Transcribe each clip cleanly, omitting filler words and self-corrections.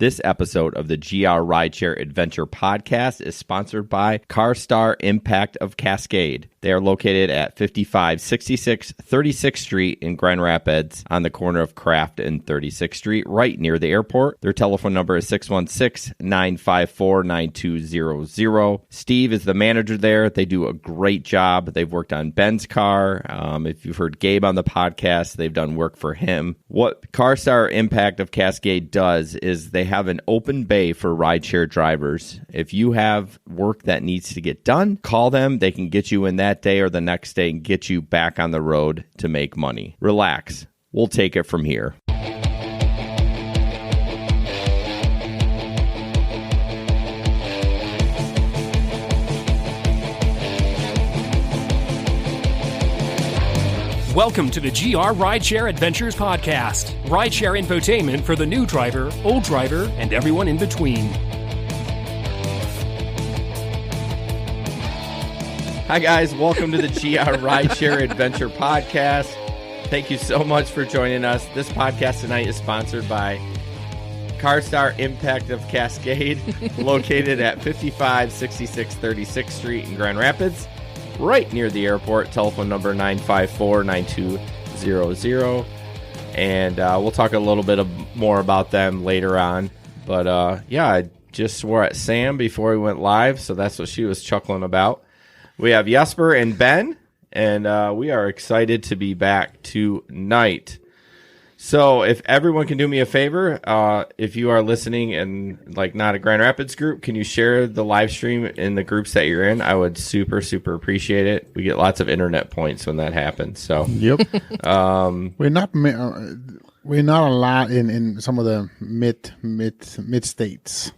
This episode of the GR Rideshare Adventure Podcast is sponsored by CarStar Impact of Cascade. They are located at 5566 36th Street in Grand Rapids on the corner of Craft and 36th Street, right near the airport. Their telephone number is 616-954-9200. Steve is the manager there. They do a great job. They've worked on Ben's car. If you've heard Gabe on the podcast, they've done work for him. What CarStar Impact of Cascade does is they have an open bay for rideshare drivers. If you have work that needs to get done, call them. They can get you in that day or the next day and get you back on the road to make money. Relax. We'll take it from here. Welcome to the GR Rideshare Adventures Podcast. Rideshare infotainment for the new driver, old driver, and everyone in between. Hi, guys. Welcome to the GR Rideshare Adventure Podcast. Thank you so much for joining us. This podcast tonight is sponsored by CarStar Impact of Cascade, located at 5566 36th Street in Grand Rapids, right near the airport. Telephone number 954-9200. And we'll talk a little bit more about them later on. But I just swore at Sam before we went live, so that's what she was chuckling about. We have Jesper and Ben, and we are excited to be back tonight. So if everyone can do me a favor, if you are listening in not a Grand Rapids group, can you share the live stream in the groups that you're in? I would super appreciate it. We get lots of internet points when that happens. So yep. We're not a lot in some of the mid states.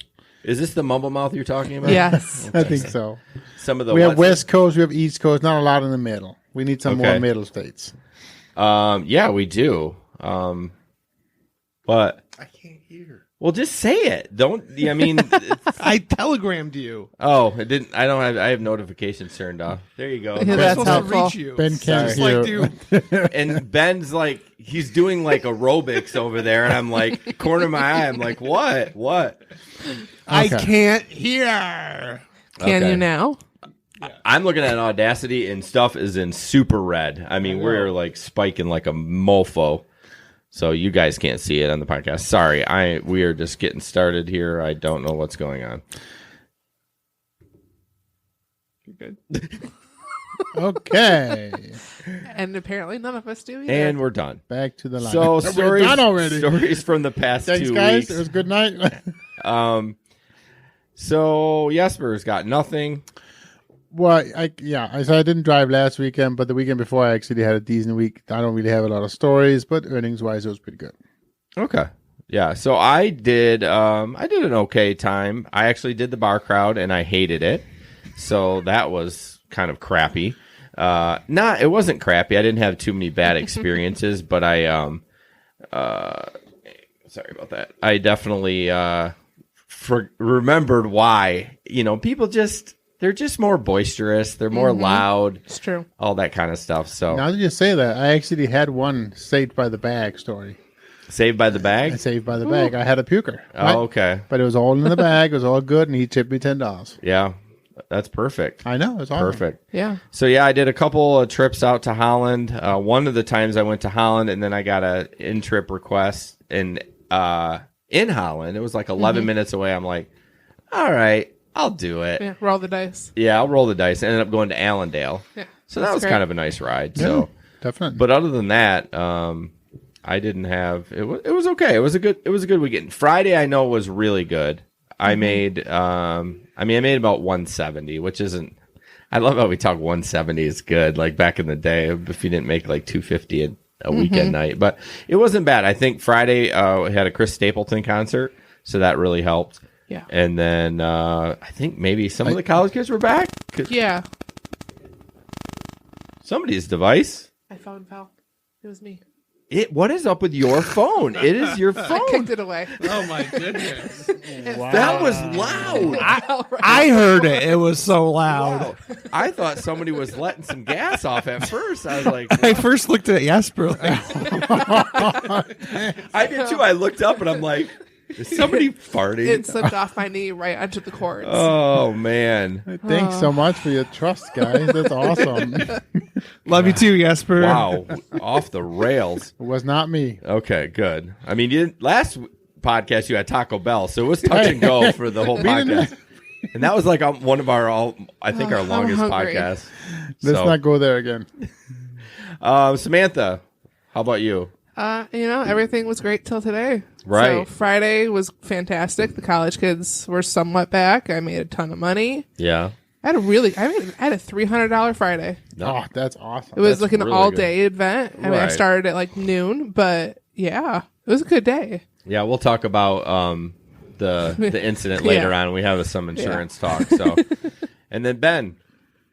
Is this the mumble mouth you're talking about? Yes. I think so. Some of the we have West Coast, we have East Coast, not a lot in the middle. We need some more middle states. Yeah, we do. But I can't hear. Well, just say it. I telegrammed you. Oh, it didn't. I have notifications turned off. There you go. Yeah, that's helpful. Reach you. Ben can't hear. dude. And Ben's he's doing aerobics over there, and I'm corner of my eye. I'm like, what? I can't hear. Can Okay. you now? I'm looking at Audacity, and stuff is in super red. I mean, we're spiking like a mofo. So you guys can't see it on the podcast. Sorry, we are just getting started here. I don't know what's going on. You're good. Okay. And apparently none of us do either. And we're done. Back to the line. So We're done already. stories from the past Thanks, 2 guys. weeks. It was a good night. So Jesper's got nothing. Well, I didn't drive last weekend, but the weekend before I actually had a decent week. I don't really have a lot of stories, but earnings-wise, it was pretty good. Okay. Yeah, so I did an okay time. I actually did the bar crowd, and I hated it. So that was kind of crappy. It wasn't crappy. I didn't have too many bad experiences, but sorry about that. I definitely remembered why. People they're just more boisterous. They're more loud. It's true. All that kind of stuff. So Now that you say that, I actually had one saved by the bag story. Saved by the bag? Saved by the bag. I had a puker. Oh, okay. But it was all in the bag. It was all good, and he tipped me $10. Yeah, that's perfect. I know. It's awesome. Perfect. Yeah. So, I did a couple of trips out to Holland. One of the times I went to Holland, and then I got an in-trip request in Holland. It was 11 minutes away. I'm like, all right, I'll do it. Yeah. Roll the dice. Yeah, I'll roll the dice. I ended up going to Allendale. Yeah. So that was great. kind of a nice ride. Yeah, So, definitely. but other than that, I didn't have it. It was okay. It was a good weekend. Friday I know was really good. I made I made about 170, which isn't. I love how we talk 170 is good. Like back in the day, if you didn't make 250 a weekend night, but it wasn't bad. I think Friday we had a Chris Stapleton concert, so that really helped. Yeah. And then I think maybe some of the college kids were back. Yeah. Somebody's device. My phone fell. It was me. What is up with your phone? It is your I phone. kicked it away. Oh my goodness. That was loud. I heard it. It was so loud. Wow. I thought somebody was letting some gas off at first. I was like, I first looked at Jesper. I did too. I looked up and I'm like, Is somebody farting? It slipped off my knee right onto the cords. Oh man! Thanks so much for your trust, guys. That's awesome. It Love you too, Jesper. Wow, off the rails. was not me. Okay, good. I mean, you didn't, last podcast you had Taco Bell, so it was touch and go for the whole podcast, and that was like one of our our I'm longest hungry. podcasts. Let's So, not go there again. Samantha, how about you? Everything was great till today. Right. So Friday was fantastic. The college kids were somewhat back. I made a ton of money. Yeah. I had a $300 Friday. Oh, that's awesome. It was That's like an really all day event. I mean, I Right. started at like noon, but yeah, it was a good day. Yeah, we'll talk about the incident later Yeah. on. We have some insurance talk. So, and then Ben.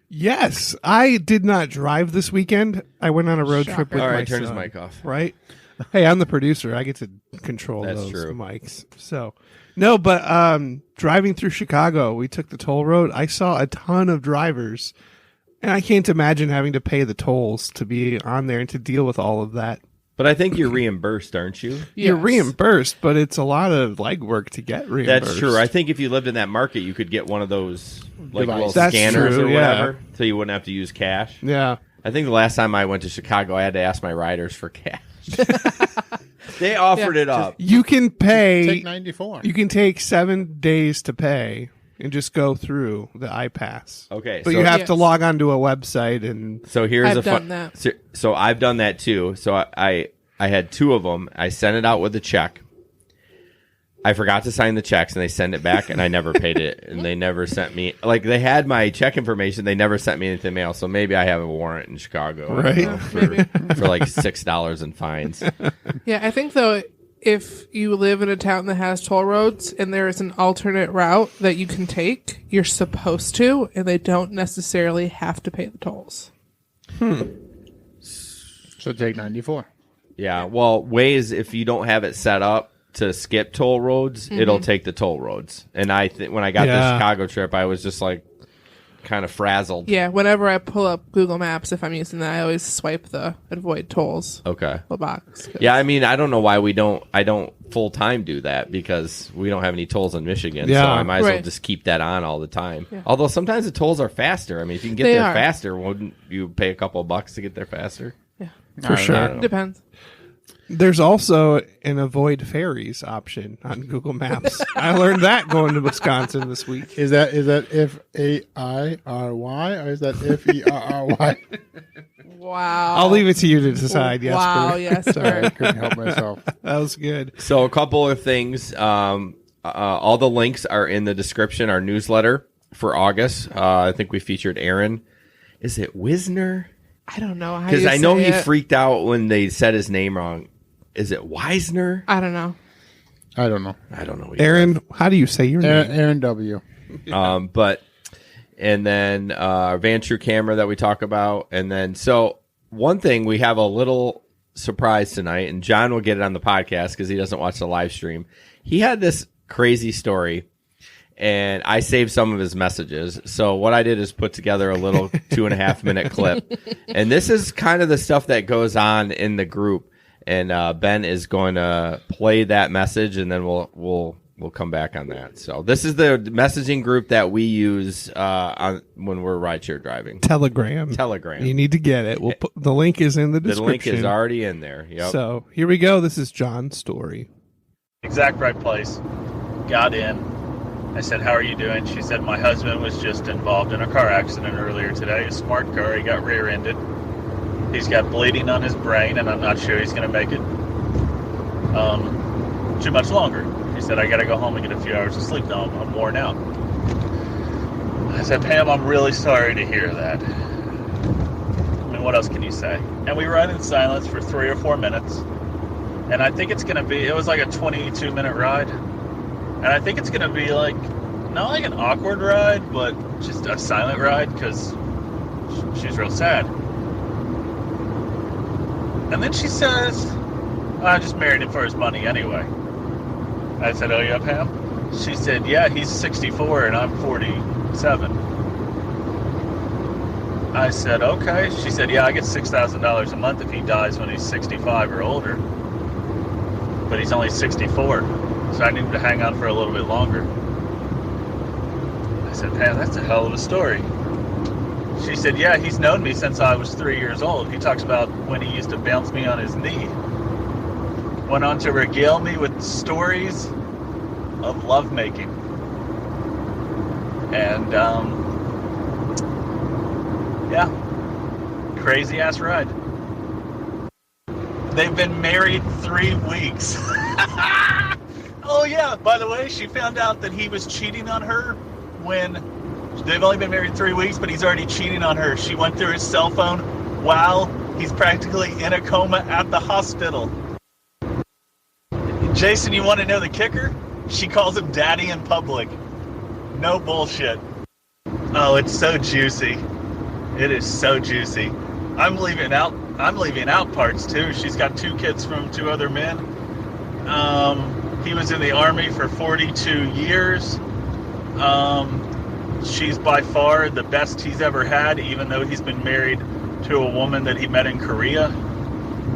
Yes, I did not drive this weekend. I went on a road trip with All my right, turn his son, mic off. Right? Hey, I'm the producer. I get to control That's those true. mics. So, no, but driving through Chicago, we took the toll road. I saw a ton of drivers, and I can't imagine having to pay the tolls to be on there and to deal with all of that. But I think you're reimbursed, aren't you? You're Yes. reimbursed, but it's a lot of legwork to get reimbursed. That's true. I think if you lived in that market, you could get one of those like Device. little That's scanners true, or yeah. whatever, so you wouldn't have to use cash. Yeah. I think the last time I went to Chicago, I had to ask my riders for cash. They offered it up. You can pay. Take 94. You can take 7 days to pay and just go through the iPass. Okay, But so- you have to Yes. log onto a website and So here's I've a done that. So I've done that too. So I had two of them. I sent it out with a check. I forgot to sign the checks, and they sent it back, and I never paid it, and they never sent me like they had my check information. They never sent me anything in the mail. So maybe I have a warrant in Chicago, I don't Right. know, for like $6 in fines. Yeah, I think though, if you live in a town that has toll roads and there is an alternate route that you can take, you're supposed to, and they don't necessarily have to pay the tolls. So take 94. Yeah, well, Waze, if you don't have it set up to skip toll roads, it'll take the toll roads. And when I got the Yeah. Chicago trip, I was just like kind of frazzled. Yeah, whenever I pull up Google Maps, if I'm using that, I always swipe the avoid tolls Okay. little box. Yeah, I mean, I don't know why I don't full time do that because we don't have any tolls in Michigan. Yeah. So I might as well Right. just keep that on all the time. Yeah. Although sometimes the tolls are faster. I mean, if you can get They there are. faster, wouldn't you pay a couple of bucks to get there faster? Yeah, for sure. know. depends. There's also an avoid ferries option on Google Maps. I learned that going to Wisconsin this week. Is that F-A-I-R-Y or is that F-E-R-R-Y? Wow. I'll leave it to you to decide, Jesper. Wow, yes, Sorry, I sir. couldn't help myself. That was good. So a couple of things. All the links are in the description. Our newsletter for August. I think we featured Aaron. Is it Wisner? I don't know how Because you I know say he it. freaked out when they said his name wrong. Is it Wisner? I don't know. I don't know. I don't know. Aaron, how do you say your name? Aaron W. And then our Van True camera that we talk about. And then, so one thing, we have a little surprise tonight, and John will get it on the podcast because he doesn't watch the live stream. He had this crazy story, and I saved some of his messages. So what I did is put together a little 2.5 minute clip. And this is kind of the stuff that goes on in the group. And Ben is going to play that message, and then we'll come back on that. So this is the messaging group that we use when we're rideshare driving. Telegram. You need to get it. We'll put, the link is in the The description. link is already in there. Yep. So here we go. This is John's story. Exact right place. Got in. I said, "How are you doing?" She said, "My husband was just involved in a car accident earlier today. A smart car. He got rear-ended. He's got bleeding on his brain, and I'm not sure he's going to make it too much longer." He said, "I got to go home and get a few hours of sleep now. I'm worn out." I said, "Pam, I'm really sorry to hear that. I mean, what else can you say?" And we ride in silence for 3 or 4 minutes. And I think it's going to be, it was like a 22-minute ride. And I think it's going to be like, not like an awkward ride, but just a silent ride because she's real sad. And then she says, "I just married him for his money anyway." I said, "Oh, yeah, Pam?" She said, "Yeah, he's 64 and I'm 47. I said, "Okay." She said, "Yeah, I get $6,000 a month if he dies when he's 65 or older. But he's only 64. So I needed to hang out for a little bit longer. I said, Pam, that's a hell of a story. She said, yeah, he's known me since I was 3 years old. He talks about when he used to bounce me on his knee. Went on to regale me with stories of lovemaking. And, yeah, crazy ass ride. They've been married 3 weeks. Oh yeah, by the way, she found out that he was cheating on her when they've only been married 3 weeks, but he's already cheating on her. She went through his cell phone while he's practically in a coma at the hospital. Jason, you want to know the kicker? She calls him daddy in public. No bullshit. Oh, it's so juicy. It is so juicy. I'm leaving out parts too. She's got 2 kids from 2 other men. He was in the Army for 42 years. She's by far the best he's ever had, even though he's been married to a woman that he met in Korea.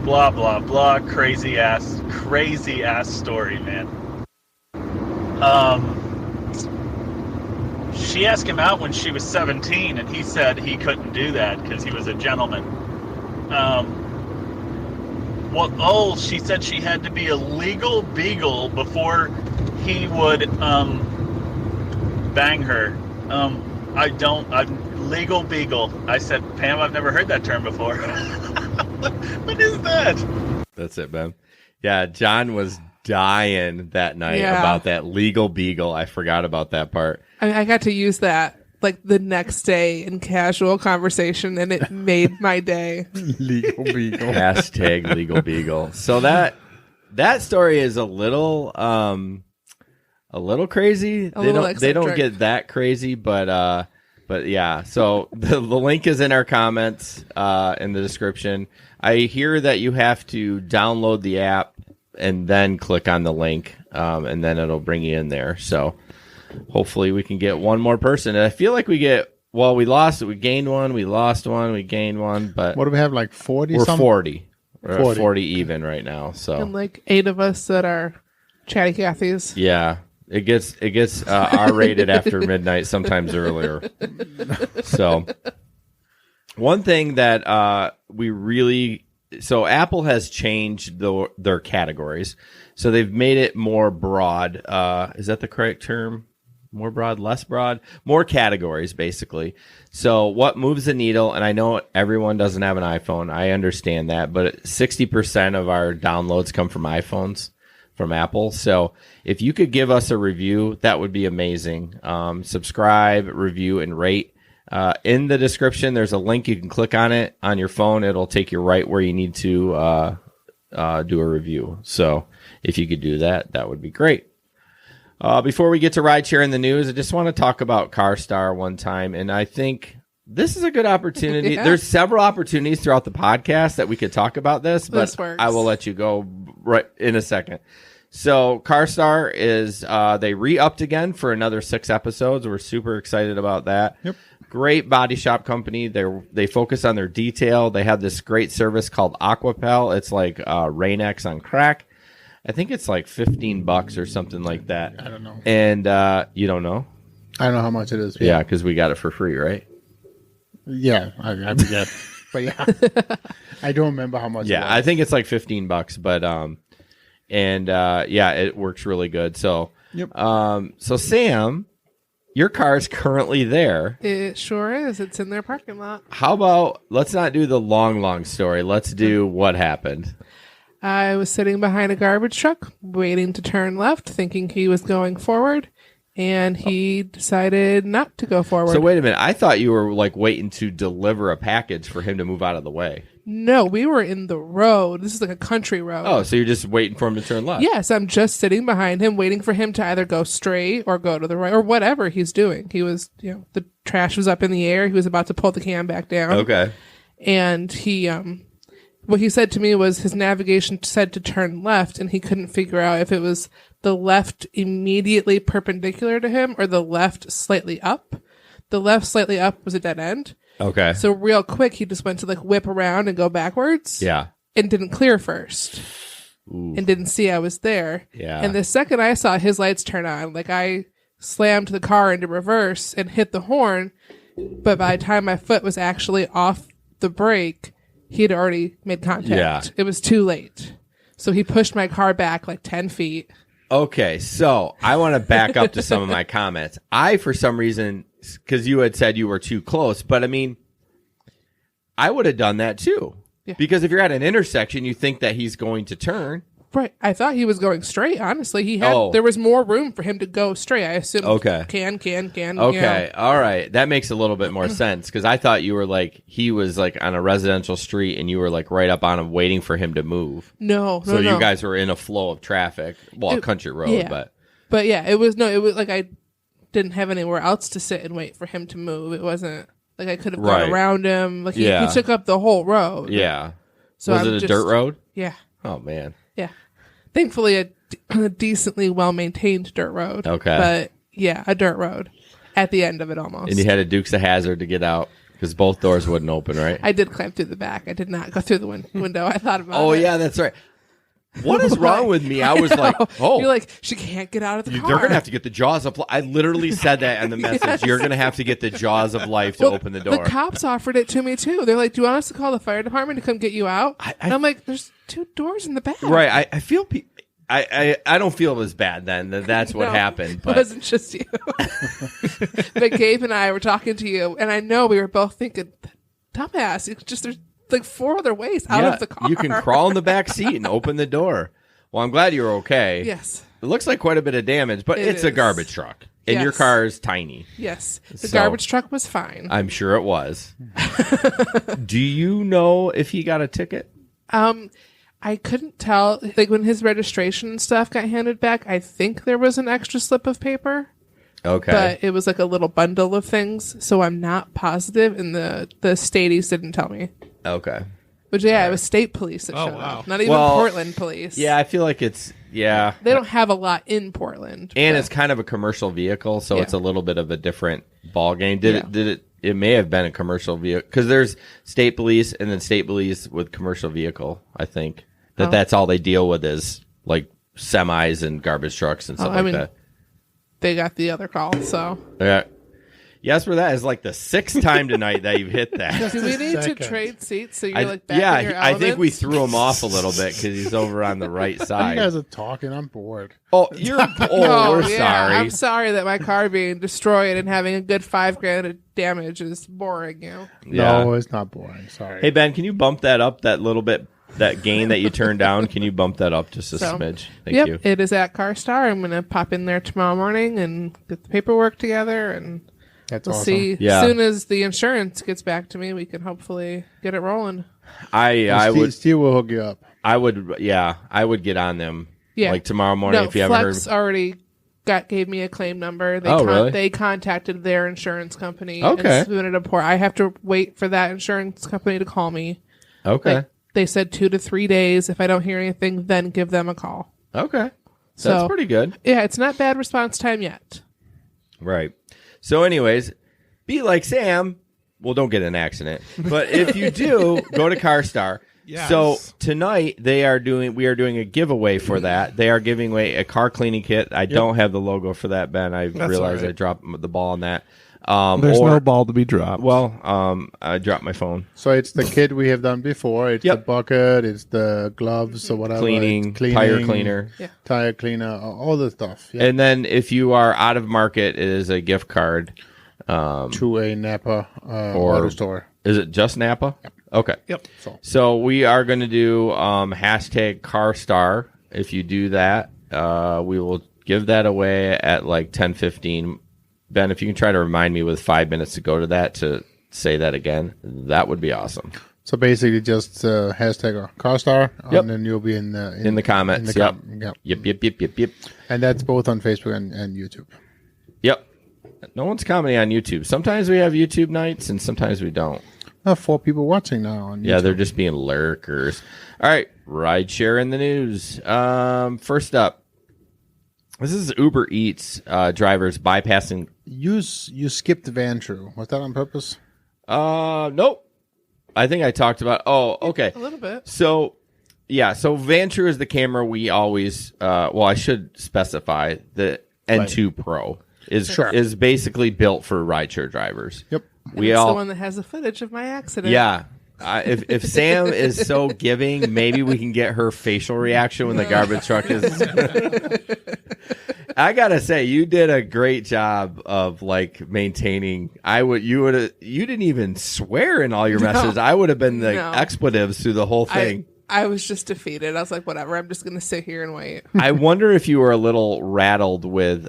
Blah, blah, blah. Crazy ass story, man. She asked him out when she was 17, and he said he couldn't do that because he was a gentleman. She said she had to be a legal beagle before he would bang her. I'm legal beagle. I said, Pam, I've never heard that term before. What is that? That's it, Ben. Yeah, John was dying that night about that legal beagle. I forgot about that part. I got to use that like the next day in casual conversation, and it made my day. Legal beagle. Hashtag legal beagle. So that story is a little crazy. They don't get that crazy, but yeah. So the link is in our comments in the description. I hear that you have to download the app and then click on the link, and then it'll bring you in there. So hopefully we can get one more person. And I feel like we gained one, we lost one, we gained one, but what do we have, like 40 we're something? 40. We're 40 even right now. So and like 8 of us that are chatty Cathys. Yeah. It gets R-rated after midnight, sometimes earlier. So one thing that so Apple has changed their categories. So they've made it more broad. Is that the correct term? More broad, less broad? More categories, basically. So what moves the needle, and I know everyone doesn't have an iPhone. I understand that. But 60% of our downloads come from iPhones, from Apple. So if you could give us a review, that would be amazing. Subscribe, review, and rate. In the description, there's a link. You can click on it on your phone. It'll take you right where you need to do a review. So if you could do that, that would be great. Before we get to rideshare in the news, I just want to talk about CarStar one time. And I think this is a good opportunity. Yeah. There's several opportunities throughout the podcast that we could talk about this, but I will let you go right in a second. So CarStar is, they re-upped again for another 6 episodes. We're super excited about that. Yep. Great body shop company. They focus on their detail. They have this great service called Aquapel. It's like Rain-X on crack. I think it's like $15 or something like that. I don't know. And you don't know? I don't know how much it is. Yeah, because we got it for free, right? Yeah, I forget. But yeah, I don't remember how much. Yeah, I think it's like $15, but yeah, it works really good. So, yep. So Sam, your car is currently there. It sure is. It's in their parking lot. How about let's not do the long story. Let's do what happened. I was sitting behind a garbage truck, waiting to turn left, thinking he was going forward, and he decided not to go forward. So wait a minute. I thought you were like waiting to deliver a package for him to move out of the way. No, we were in the road. This is like a country road. Oh, so you're just waiting for him to turn left? Yes, I'm just sitting behind him, waiting for him to either go straight or go to the right or whatever he's doing. He was, the trash was up in the air. He was about to pull the can back down. Okay. And he, what he said to me was his navigation said to turn left, and he couldn't figure out if it was the left immediately perpendicular to him or the left slightly up. The left slightly up was a dead end. Okay. So real quick, he just went to like whip around and go backwards. Yeah. And didn't clear first. and didn't see I was there. Yeah. And the second I saw his lights turn on, like I slammed the car into reverse and hit the horn. But by the time my foot was actually off the brake, he had already made contact. Yeah. It was too late. So he pushed my car back like 10 feet. Okay, so I want to back up to some of my comments. I, for some reason, because you had said you were too close, but I mean, I would have done that too. Yeah. Because if you're at an intersection, you think that he's going to turn. Right. I thought he was going straight, honestly. He had there was more room for him to go straight. I assumed Okay. can. Okay, all right. That makes a little bit more sense because I thought you were like, he was like on a residential street and you were like right up on him waiting for him to move. No. So you guys were in a flow of traffic. Well, a country road, yeah. But yeah, it was like I didn't have anywhere else to sit and wait for him to move. It wasn't like I could have gone around him. Like he took up the whole road. Yeah. So was it a dirt road? Yeah. Oh, man. Yeah. Thankfully, a decently well-maintained dirt road. Okay. But yeah, a dirt road at the end of it almost. And you had a Dukes of Hazzard to get out because both doors wouldn't open, right? I did climb through the back. I did not go through the window. I thought about it. Oh, yeah, that's right. What is wrong with me? I was like, oh. You're like, she can't get out of the car. They're going to have to get the jaws of life. I literally said that in the message. Yes. You're going to have to get the jaws of life to open the door. The cops offered it to me, too. They're like, do you want us to call the fire department to come get you out? And I'm like, there's 2 doors in the back. Right. I feel... I don't feel as bad then. That's what happened. But it wasn't just you. But Gabe and I were talking to you, and I know we were both thinking, dumbass, it's just there's like 4 other ways out of the car. You can crawl in the back seat and open the door. Well, I'm glad you're okay. Yes. It looks like quite a bit of damage, but it's a garbage truck. And your car is tiny. Yes. The garbage truck was fine. I'm sure it was. Do you know if he got a ticket? I couldn't tell. Like when his registration and stuff got handed back, I think there was an extra slip of paper. Okay. But it was like a little bundle of things, so I'm not positive, and the stateies didn't tell me. Okay. But yeah, it was state police that showed up. Not even Portland police. Yeah, I feel like it's, They don't have a lot in Portland. And it's kind of a commercial vehicle, so it's a little bit of a different ball game. It may have been a commercial vehicle, because there's state police and then state police with commercial vehicle, I think. That's all they deal with is like semis and garbage trucks and stuff that. They got the other call, so. Yeah. Yes, for that is like the 6th time tonight that you've hit that. Do we need to trade seats so you're like back in your I elements? think we threw him off a little bit because he's over on the right side. You guys are talking. I'm bored. Oh, we're sorry. I'm sorry that my car being destroyed and having a good $5,000 of damage is boring you. Yeah. No, it's not boring. Sorry. Hey, Ben, can you bump that up that little bit? That gain that you turned down, can you bump that up just a smidge? Thank you. It is at CarStar. I'm going to pop in there tomorrow morning and get the paperwork together, and That's we'll awesome. see. Yeah. As soon as the insurance gets back to me, we can hopefully get it rolling. Steve will hook you up. I would get on them. Yeah. Like tomorrow morning if you haven't heard. Flex already gave me a claim number. Really? They contacted their insurance company Okay. and submitted a report. I have to wait for that insurance company to call me. Okay. Like, they said 2 to 3 days. If I don't hear anything, then give them a call. Okay. So, that's pretty good. Yeah, it's not bad response time yet. Right. So anyways, be like Sam. Well, don't get in an accident. But if you do, go to CarStar. Yes. So tonight we are doing a giveaway for that. They are giving away a car cleaning kit. I don't have the logo for that, Ben. I realized I dropped the ball on that. There's no ball to be dropped. Well, I dropped my phone. So it's the kit we have done before. It's the bucket. It's the gloves or whatever. Cleaning, It's tire cleaner. Yeah. Tire cleaner, all the stuff. Yeah. And then if you are out of market, it is a gift card. To a Napa auto store. Is it just Napa? Yep. Okay. Yep. So we are going to do hashtag CarStar. If you do that, we will give that away at like 10:15. Ben, if you can try to remind me with 5 minutes to go to that to say that again, that would be awesome. So basically, just hashtag CarStar, Yep. and then you'll be in the comments. Yep. Yep. And that's both on Facebook and YouTube. Yep. No one's commenting on YouTube. Sometimes we have YouTube nights, and sometimes we don't. 4 people watching now on YouTube. Yeah, they're just being lurkers. All right, rideshare in the news. First up, this is Uber Eats drivers bypassing. You skipped Vantru. Was that on purpose? Nope. I think I talked about. Oh, okay. A little bit. So yeah, so Vantrue is the camera we always. I should specify the N2 Pro is basically built for rideshare drivers. Yep. And it's the one that has the footage of my accident. Yeah. If Sam is so giving, maybe we can get her facial reaction when the garbage truck is. I gotta say, you did a great job of like maintaining. You didn't even swear in all your messages. I would have been the expletives through the whole thing. I was just defeated. I was like, whatever. I'm just gonna sit here and wait. I wonder if you were a little rattled with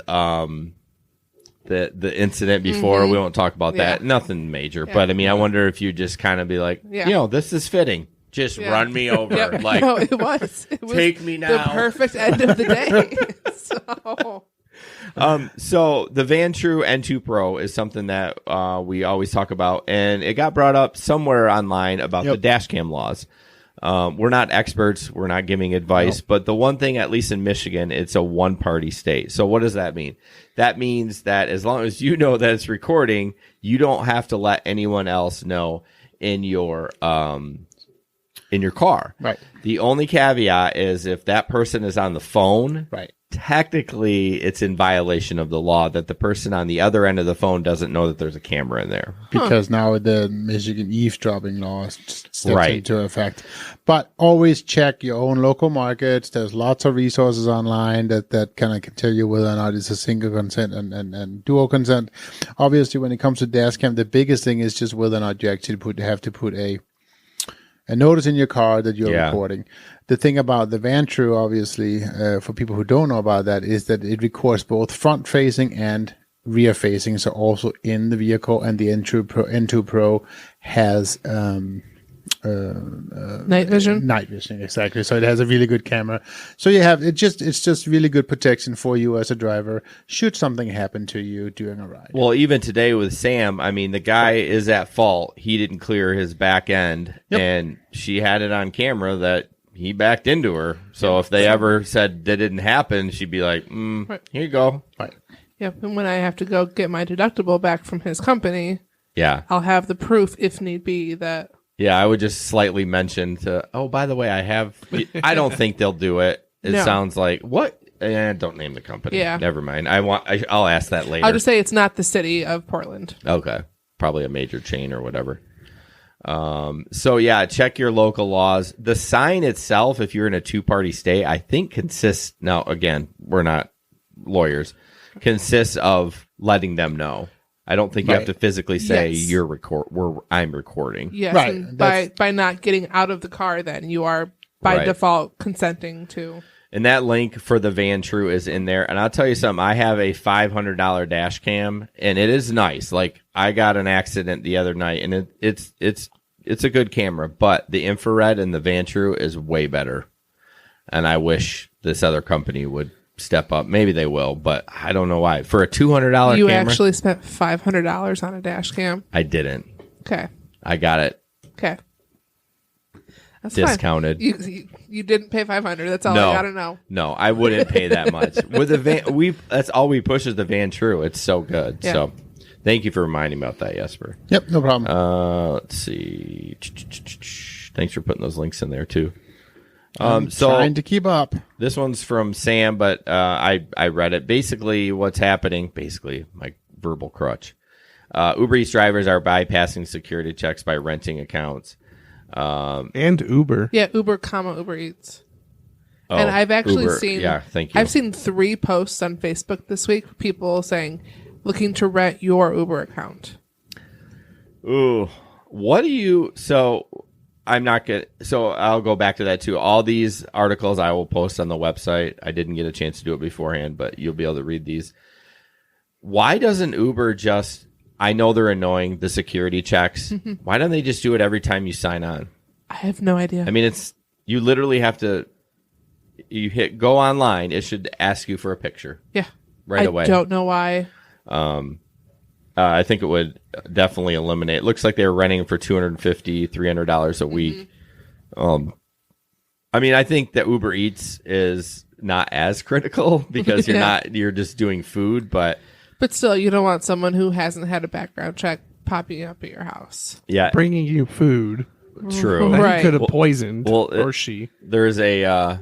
the incident before. We won't talk about that. Nothing major, but I mean, I wonder if you just kind of be like, this is fitting. Just run me over. Yep. Like, no, it was take me now. The perfect end of the day. So the Vantrue N2 Pro is something that we always talk about, and it got brought up somewhere online about the dash cam laws. We're not experts. We're not giving advice. But the one thing, at least in Michigan, it's a one-party state. So what does that mean? That means that as long as you know that it's recording, you don't have to let anyone else know in your car. Right. The only caveat is if that person is on the phone. Right. Technically, it's in violation of the law that the person on the other end of the phone doesn't know that there's a camera in there. Because now the Michigan eavesdropping law steps Right. into effect. But always check your own local markets. There's lots of resources online that kind of can tell you whether or not it's a single consent and dual consent. Obviously, when it comes to dash cam, the biggest thing is just whether or not you actually have to put a notice in your car that you're recording. The thing about the Vantrue, obviously, for people who don't know about that, is that it records both front-facing and rear-facing, so also in the vehicle. And the N2 Pro has night vision. Night vision, exactly. So it has a really good camera. So it's just really good protection for you as a driver should something happen to you during a ride. Well, even today with Sam, I mean, the guy is at fault. He didn't clear his back end, and she had it on camera that he backed into her. So if they ever said that didn't happen, she'd be like, here you go. Right. Yep. And when I have to go get my deductible back from his company, I'll have the proof if need be that. Yeah, I would just slightly mention by the way, I don't think they'll do it. It sounds like, what? Don't name the company. Yeah. Never mind. I'll ask that later. I'll just say it's not the city of Portland. Okay. Probably a major chain or whatever. Check your local laws. The sign itself, if you're in a two-party state, I think consists, now again, we're not lawyers, consists of letting them know. I don't think you have to physically say I'm recording. Yes, right. And by not getting out of the car, then you are by default consenting to. And that link for the Vantrue is in there. And I'll tell you something. I have a $500 dash cam, and it is nice. Like, I got an accident the other night, and it's a good camera, but the infrared in the Vantrue is way better. And I wish this other company would step up. Maybe they will, but I don't know why. For a $200 camera, you actually spent $500 on a dash cam? I didn't. Okay. I got it. Okay. That's discounted. Fine. You didn't pay $500. That's all I gotta know. No, I wouldn't pay that much. With the van, that's all we push is the Vantrue. It's so good. Yeah. So, thank you for reminding me about that, Jesper. Yep, no problem. Let's see. Thanks for putting those links in there too. So trying to keep up. This one's from Sam, but I read it. Basically, what's happening? Basically, my verbal crutch. Uber Eats drivers are bypassing security checks by renting accounts. And Uber. Yeah, Uber, Uber Eats. And I've actually seen. Yeah, thank you. I've seen 3 posts on Facebook this week. People saying, looking to rent your Uber account. Ooh, what do you? So I'm not good. So I'll go back to that too. All these articles I will post on the website. I didn't get a chance to do it beforehand, but you'll be able to read these. Why doesn't Uber just? I know they're annoying, the security checks. Why don't they just do it every time you sign on? I have no idea. I mean, you literally have to. You hit go online. It should ask you for a picture. Yeah, right away. I don't know why. I think it would definitely eliminate. It looks like they were renting for $250, $300 a week. I mean, I think that Uber Eats is not as critical because you're just doing food, but still, you don't want someone who hasn't had a background check popping up at your house. Yeah, bringing you food. True. That Right. he could have poisoned, well, or she. There is a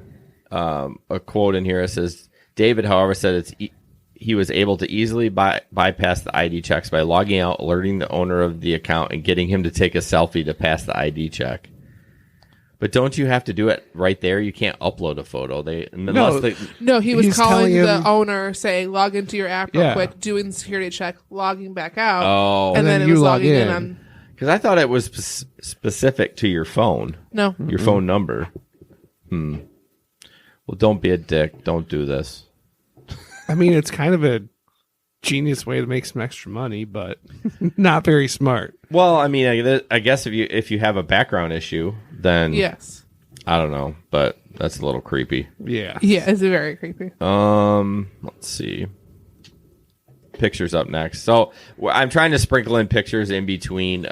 quote in here that says, David, however, said he was able to easily bypass the ID checks by logging out, alerting the owner of the account, and getting him to take a selfie to pass the ID check. But don't you have to do it right there? You can't upload a photo. No, he was He's calling telling the him- owner, saying, log into your app real Yeah. quick, doing the security check, logging back out. Oh. And then it you was log logging in in. on. Because I thought it was specific to your phone, No. your phone number. Well, don't be a dick. Don't do this. I mean, it's kind of a genius way to make some extra money, but not very smart. Well, I mean, I guess if you have a background issue, then Yes. I don't know, but that's a little creepy. Yeah. Yeah, it's very creepy. Let's see. Pictures up next. So I'm trying to sprinkle in pictures in between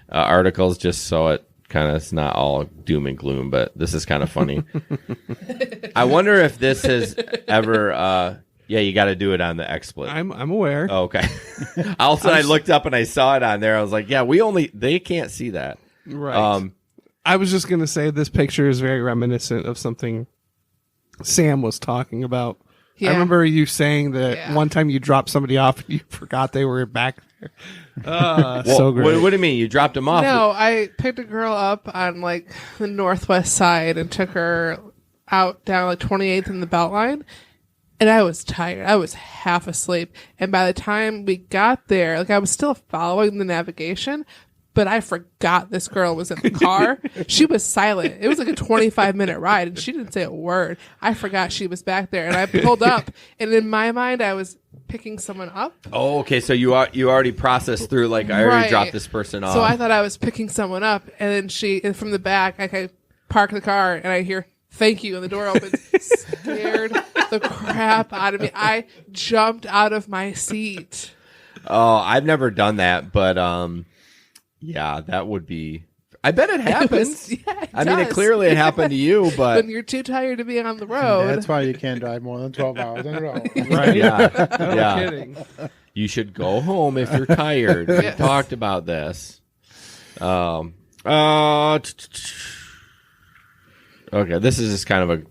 articles just so it kind of it's not all doom and gloom, but this is kind of funny. I wonder if this has ever yeah, you got to do it on the XSplit. I'm aware. Oh, okay. Also, I looked up and I saw it on there. I was like, yeah, they can't see that. Right. I was just going to say this picture is very reminiscent of something Sam was talking about. Yeah. I remember you saying that Yeah. one time you dropped somebody off and you forgot they were back there. So great. What do you mean? You dropped them off? No, I picked a girl up on like the northwest side and took her out down like 28th in the Beltline. And I was tired. I was half asleep. And by the time we got there, like I was still following the navigation, but I forgot this girl was in the car. She was silent. It was like a 25-minute ride, and she didn't say a word. I forgot she was back there, and I pulled up, and in my mind, I was picking someone up. Oh, okay. So you already processed through, like, I already Right. dropped this person off. So I thought I was picking someone up, and then and from the back, I park the car, and I hear, "Thank you," and the door opens. Scared the crap out of me. I jumped out of my seat. Oh, I've never done that, but yeah, that would be. I bet it happens. It it does. clearly it happened to you, but When you're too tired to be on the road. That's why you can't drive more than 12 hours in a row. Right? yeah, No yeah. kidding. You should go home if you're tired. We Yes. talked about this. Okay, this is just kind of a.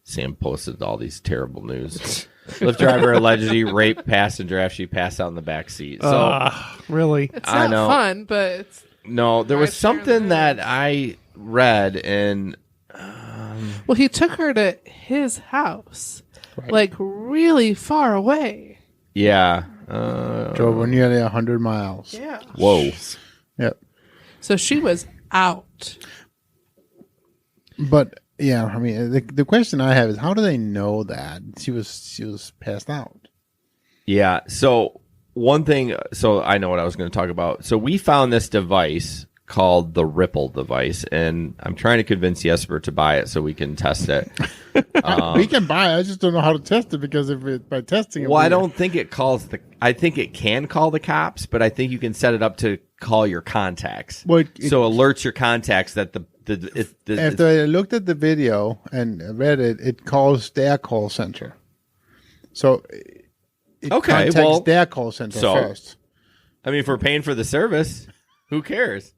Sam posted all these terrible news. Lyft driver allegedly raped passenger after she passed out in the back seat. So Really? It's I not know. fun, but it's, no, there was Rideshare something there. that I read and well, he took her to his house, like really far away. yeah. Drove her nearly 100 miles. Yeah. Whoa. Yep. So she was out. But yeah, I mean, the question I have is, how do they know that she was passed out? Yeah. So one thing. So I know what I was going to talk about. So we found this device called the Ripple device, and I'm trying to convince Jesper to buy it so we can test it. We can buy it. I just don't know how to test it because by testing it. Well, I don't think it calls I think it can call the cops, but I think you can set it up to call your contacts. Well, so alerts your contacts that After I looked at the video and read it, it calls their call center. So it contacts their call center first. I mean, if we're paying for the service, who cares?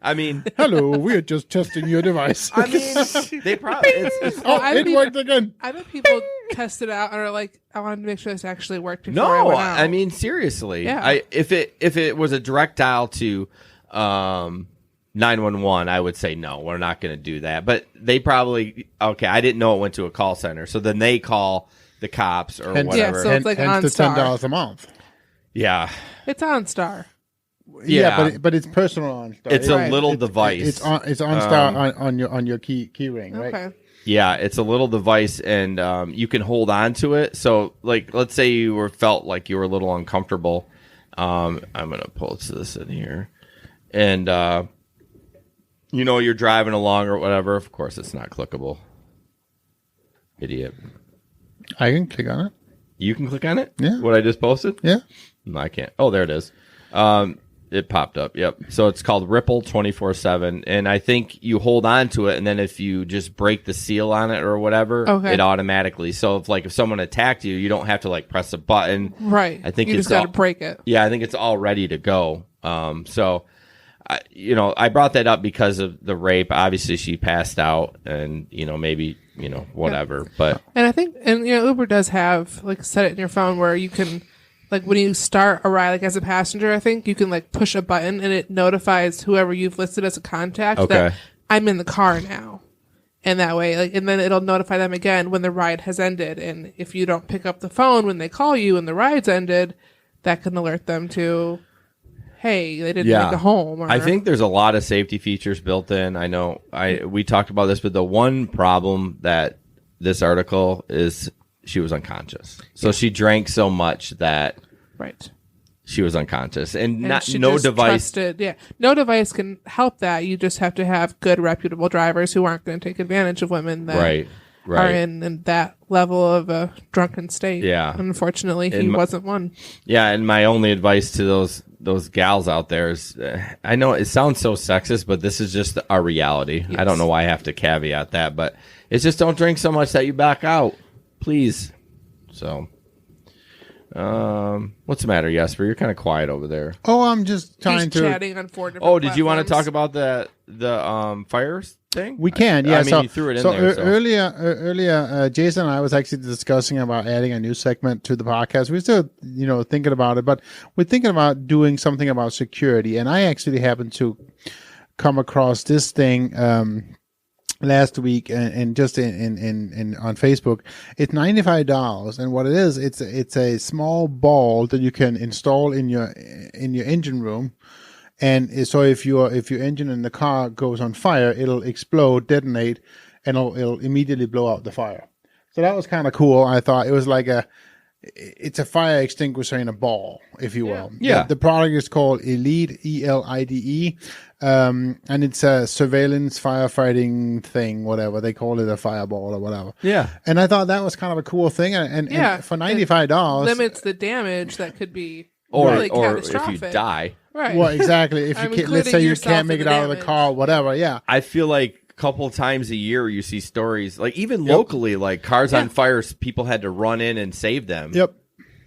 I mean, Hello, we are just testing your device. I mean, they probably. oh, I it didn't worked again. I bet people test it out and are like, I wanted to make sure this actually worked before I no. went out. I mean, seriously. Yeah. If it was a direct dial to 911, I would say no, we're not going to do that. But they probably I didn't know it went to a call center, so then they call the cops or Hence- whatever. Yeah, so it's like hence the OnStar. $10 a month. Yeah. It's OnStar. Yeah. but it's personal on Star. It's a Right. little device. It's on Star on your key ring, right? Okay. Yeah, it's a little device, and you can hold on to it. So, like, let's say you felt like you were a little uncomfortable. I'm gonna pull this in here, and you're driving along or whatever. Of course, it's not clickable. Idiot. I can click on it. You can click on it. Yeah. What I just posted. Yeah. No, I can't. Oh, there it is. It popped up. Yep. So it's called Ripple 24/7, and I think you hold on to it, and then if you just break the seal on it or whatever, Okay. it automatically. So if someone attacked you, you don't have to like press a button. Right. I think you it's just got to all- break it. Yeah, I think it's all ready to go. So I brought that up because of the rape. Obviously, she passed out, and maybe whatever. But And I think, Uber does have set it in your phone where you can, when you start a ride, as a passenger, I think you can push a button and it notifies whoever you've listed as a contact that I'm in the car now. And that way, and then it'll notify them again when the ride has ended. And if you don't pick up the phone when they call you and the ride's ended, that can alert them to, hey, they didn't make it home. Or, I think there's a lot of safety features built in. I know we talked about this, but the one problem that this article is she was unconscious. So she drank so much that she was unconscious, and no device. No device can help that. You just have to have good, reputable drivers who aren't going to take advantage of women that are in that level of a drunken state. Yeah, unfortunately, he wasn't one. Yeah, and my only advice to those gals out there is, I know it sounds so sexist, but this is just our reality. Yes. I don't know why I have to caveat that, but it's just don't drink so much that you back out, please. So. What's the matter, Jesper? You're kind of quiet over there. Oh, I'm just trying to chatting on 4 different did you want to talk about the fires thing? We can, yeah. I mean, you threw it in there. Earlier, Jason and I was actually discussing about adding a new segment to the podcast. We're still, thinking about it, but we're thinking about doing something about security. And I actually happened to come across this thing last week and just in on Facebook. It's $95, and what it is, it's a small ball that you can install in your engine room, and so if your engine in the car goes on fire, it'll explode, detonate, and it'll immediately blow out the fire. So that was kind of cool. I thought it was it's a fire extinguisher in a ball, if you will. Yeah. The product is called Elite, ELIDE, and it's a surveillance firefighting thing, whatever. They call it a fireball or whatever. Yeah. And I thought that was kind of a cool thing. And for $95... limits the damage that could be or catastrophic. If you die. Right. Well, exactly. If you let's say you can't make it out of the car, whatever, yeah. I feel like couple times a year you see stories even locally, cars on fire, people had to run in and save them. Yep.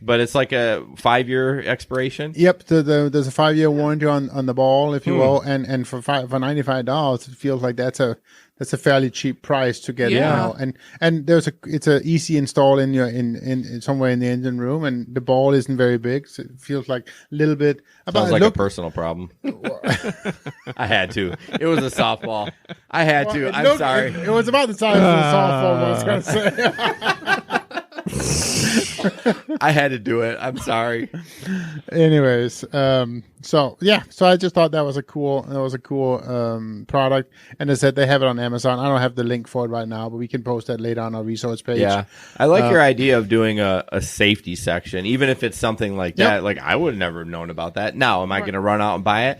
But it's like a 5-year expiration. Yep. There's a 5-year warranty on the ball, if you will, and for $95, it feels like that's a fairly cheap price to get. And it's a easy install in somewhere in the engine room, and the ball isn't very big, so it feels like a little bit. Sounds like a personal problem. I had to. It was a softball. I had to. I'm sorry. It was about the size of a softball. I was going to say. I had to do it. I'm sorry. Anyways, so I just thought that was a cool product, and as I said, they have it on Amazon. I don't have the link for it right now, but we can post that later on our resource page. Yeah, I like your idea of doing a safety section, even if it's something like that. Like I would have never known about that. Now, am I going to run out and buy it?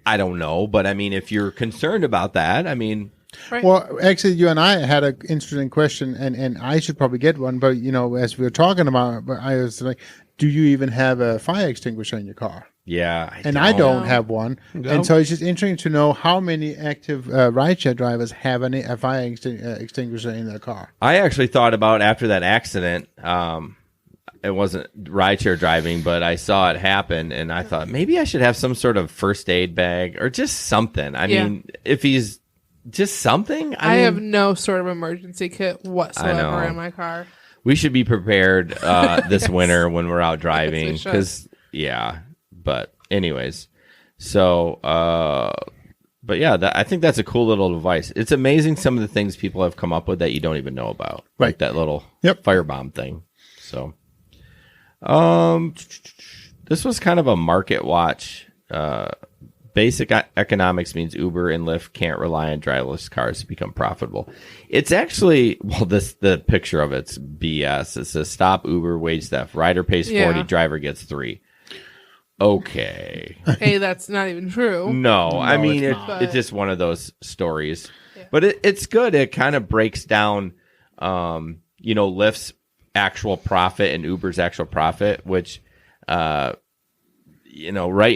I don't know, but I mean, if you're concerned about that, I mean. Right. Well, actually, you and I had an interesting question, and I should probably get one. But as we were talking about, I was like, "Do you even have a fire extinguisher in your car?" Yeah, I don't have one, and so it's just interesting to know how many active rideshare drivers have a fire extinguisher in their car. I actually thought about after that accident. It wasn't rideshare driving, but I saw it happen, and I thought maybe I should have some sort of first aid bag or just something. I mean, if he's just something. I have no sort of emergency kit whatsoever in my car. We should be prepared this winter when we're out driving because, but anyways. So, but yeah, I think that's a cool little device. It's amazing some of the things people have come up with that you don't even know about. Right. Like that little firebomb thing. So, this was kind of a market watch. Basic economics means Uber and Lyft can't rely on driverless cars to become profitable. It's actually, the picture of it's BS. It says stop Uber wage theft. Rider pays 40, driver gets 3. Okay. Hey, that's not even true. No, I mean, it's just one of those stories. Yeah. But it's good. It kind of breaks down, Lyft's actual profit and Uber's actual profit, which, right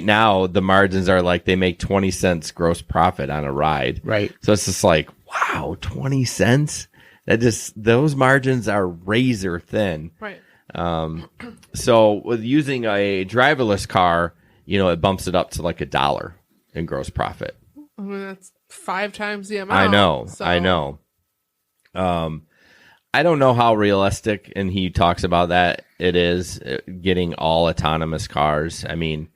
now the margins are like they make 20 cents gross profit on a ride. Right. So it's just like, wow, 20 cents? Those margins are razor thin. Right. So with using a driverless car, it bumps it up to like $1. in gross profit. I mean, that's 5 times the amount. I know. So. I know. I don't know how realistic, and he talks about that, it is getting all autonomous cars. I mean,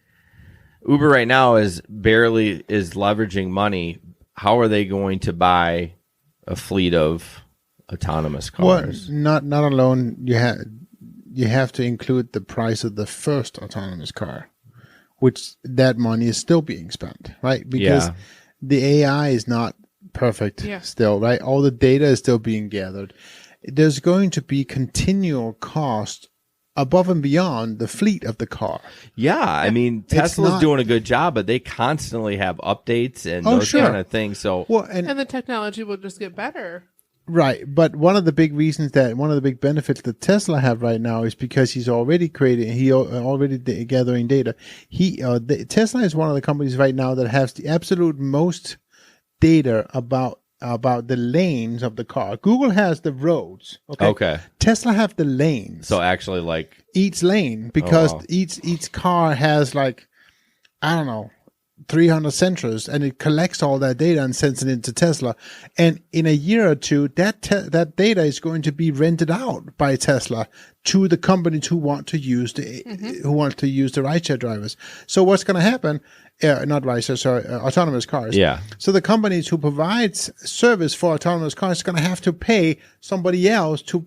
Uber right now is leveraging money. How are they going to buy a fleet of autonomous cars? Well, not alone. You have to include the price of the first autonomous car, which that money is still being spent, right? Because the AI is not perfect still, right? All the data is still being gathered. There's going to be continual cost above and beyond the fleet of the car. Yeah, I mean, Tesla's doing a good job, but they constantly have updates and those kind of things. So, and the technology will just get better. Right, but one of the big benefits that Tesla have right now is because he's already gathering data. Tesla is one of the companies right now that has the absolute most data about the lanes of the car. Google has the roads. Okay. Tesla have the lanes. So actually, like each lane, because each car has like, I don't know, 300 sensors, and it collects all that data and sends it into Tesla. And in a year or two, that data is going to be rented out by Tesla to the companies who want to use the rideshare drivers. So what's going to happen? Not rideshare, sorry, autonomous cars. Yeah. So the companies who provide service for autonomous cars are going to have to pay somebody else to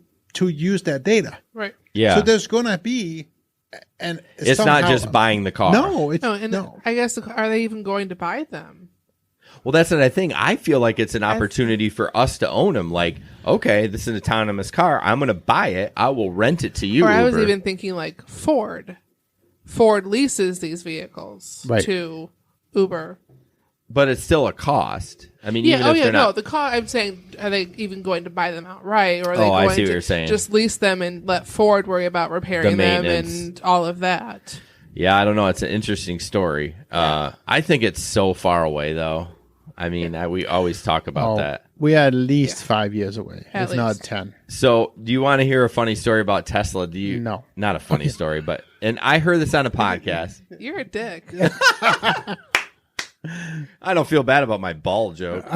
use that data. Right. Yeah. So there's going to be. And it's not just buying the car. No, I guess are they even going to buy them? Well, that's what I think. I feel like it's an opportunity for us to own them. Like, okay, this is an autonomous car. I'm going to buy it. I will rent it to you. Or Uber. I was even thinking like Ford. Ford leases these vehicles to Uber. But it's still a cost. I mean, even if they're not... the cost. I'm saying, are they even going to buy them outright, or are they I going see what to you're saying. just lease them and let Ford worry about repairing them and all of that? Yeah, I don't know. It's an interesting story. I think it's so far away, though. I mean, we always talk about that. We are at least 5 years away, At if least. not 10. So, do you want to hear a funny story about Tesla? No. Not a funny story, but... And I heard this on a podcast. You're a dick. I don't feel bad about my ball joke.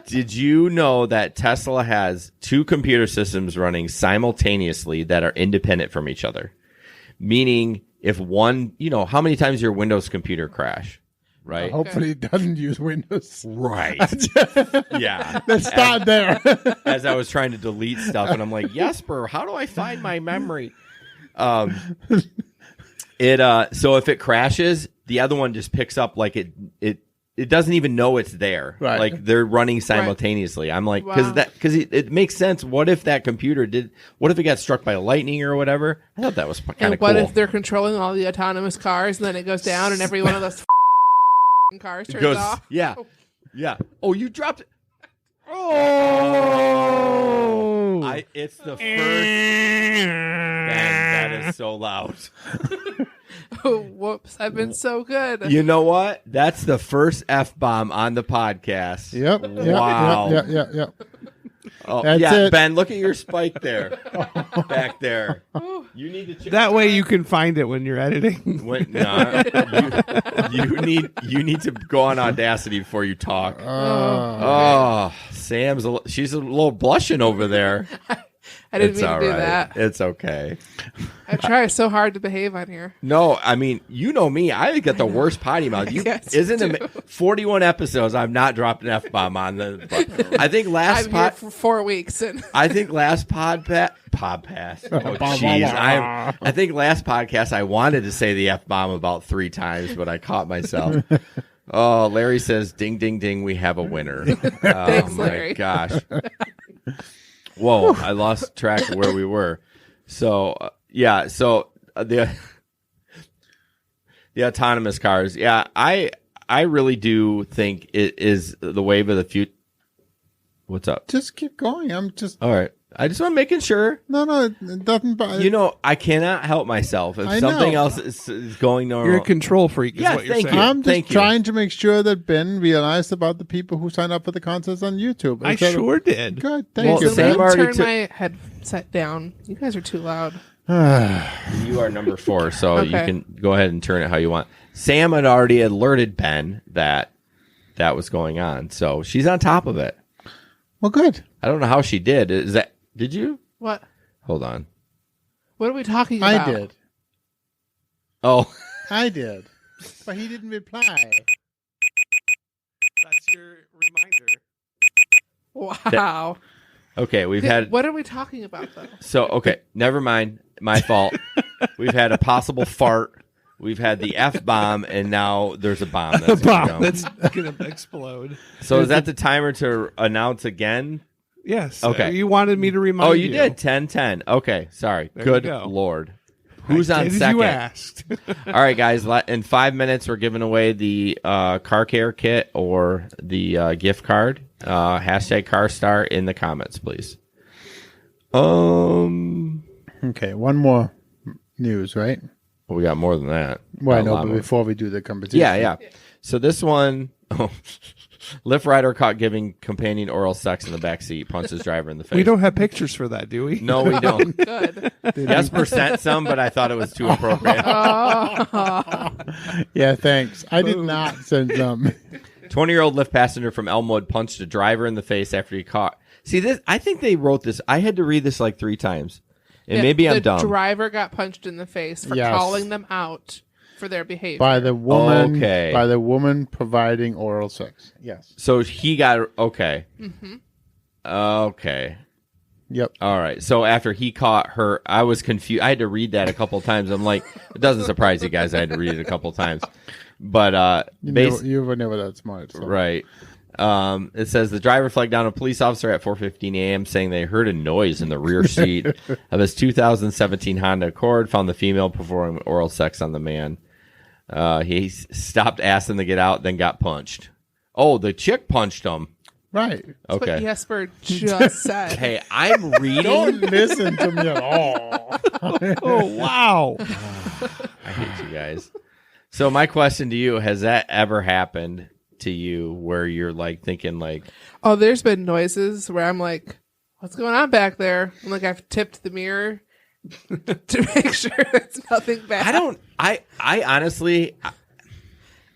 Did you know that Tesla has 2 computer systems running simultaneously that are independent from each other? Meaning, if one, how many times your Windows computer crash, right? Hopefully it doesn't use Windows. Right. Yeah. Let's start there. As I was trying to delete stuff, and I'm like, Jesper, how do I find my memory? So if it crashes, the other one just picks up like it doesn't even know it's there. Right. Like they're running simultaneously. I'm like, because it makes sense. What if that computer what if it got struck by lightning or whatever? I thought that was kind of cool. And what if they're controlling all the autonomous cars and then it goes down and every one of those cars turns off? Yeah. Yeah. Oh, you dropped it. Oh! It's the first. Man, that is so loud. Oh, whoops. I've been so good. You know what? That's the first F-bomb on the podcast. Yep. Wow. Yep. Oh, That's yeah, it. Ben, look at your spike there. Back there. You need to check That way you can find it when you're editing. You need to go on Audacity before you talk. She's a little blushing over there. I didn't mean to do that. It's okay. I try so hard to behave on here. No, I mean, you know me. I got the worst potty mouth. Yes, isn't it? 41 episodes. I've not dropped an F-bomb on the. I think last I'm here for 4 weeks, and I think last podcast. Oh, jeez. I think last podcast I wanted to say the F-bomb about 3 times, but I caught myself. Oh, Larry says, "Ding, ding, ding! We have a winner." Thanks, my Larry. Gosh. Whoa, I lost track of where we were. So, the autonomous cars. Yeah, I really do think it is the wave of the future. What's up? Just keep going. All right. I just want making sure. No, it doesn't. I cannot help myself if something else is going normal. You're a control freak. Is what you're thank saying. you. I'm just trying to make sure that Ben realized about the people who signed up for the contests on YouTube. I sure did. Good, thank you. Sam Ben. already turn my headset down. You guys are too loud. You are number 4, so you Okay. can go ahead and turn it how you want. Sam had already alerted Ben that was going on, so she's on top of it. Well, good. I don't know how she did. Did you? What? Hold on. What are we talking about? I did. Oh, I did. But he didn't reply. That's your reminder. Wow. okay. We've had What are we talking about, though? so okay. Never mind. My fault. We've had a possible fart. We've had the F-bomb, and now there's a bomb. That's gonna go. That's gonna explode. So is that the timer to announce again? Yes. Okay. You wanted me to remind Oh, you. you did 10-10. Okay, sorry. There you Good go. Lord. Who's I on did as second? you asked. All right, guys. In 5 minutes, we're giving away the car care kit or the gift card. Hashtag CarStar in the comments, please. Okay, one more news, right? We got more than that. Well, I Got a know, lot but more. before we do the competition. Yeah. So this one, Lyft rider caught giving companion oral sex in the backseat, punches driver in the face. We don't have pictures for that, do we? No, we don't. Good. Jesper sent some, but I thought it was too appropriate. Yeah, thanks. I did not send some. 20-year-old Lyft passenger from Elmwood punched a driver in the face after he caught. See this? I think they wrote this. I had to read this like 3 times, and maybe I'm dumb. The driver got punched in the face for Yes. calling them out for their behavior. By the woman. Okay. By the woman providing oral sex. Yes. So he got okay. Mm-hmm. Okay. Yep. All right. So after he caught her, I was confused. I had to read that a couple times. I'm like, it doesn't surprise you guys. I had to read it a couple times. But You were never that smart. So. right. It says the driver flagged down a police officer at 4:15 a.m. saying they heard a noise in the rear seat of his 2017 Honda Accord. Found the female performing oral sex on the man. He stopped asking to get out, then got punched. Oh, the chick punched him. Right. That's what Okay. Jesper just said. Hey, I'm reading. Don't listen to me at all. Oh, wow. I hate you guys. So my question to you, has that ever happened to you where you're like thinking like, Oh, there's been noises where I'm like, what's going on back there? And like I've tipped the mirror to make sure it's nothing bad. I honestly,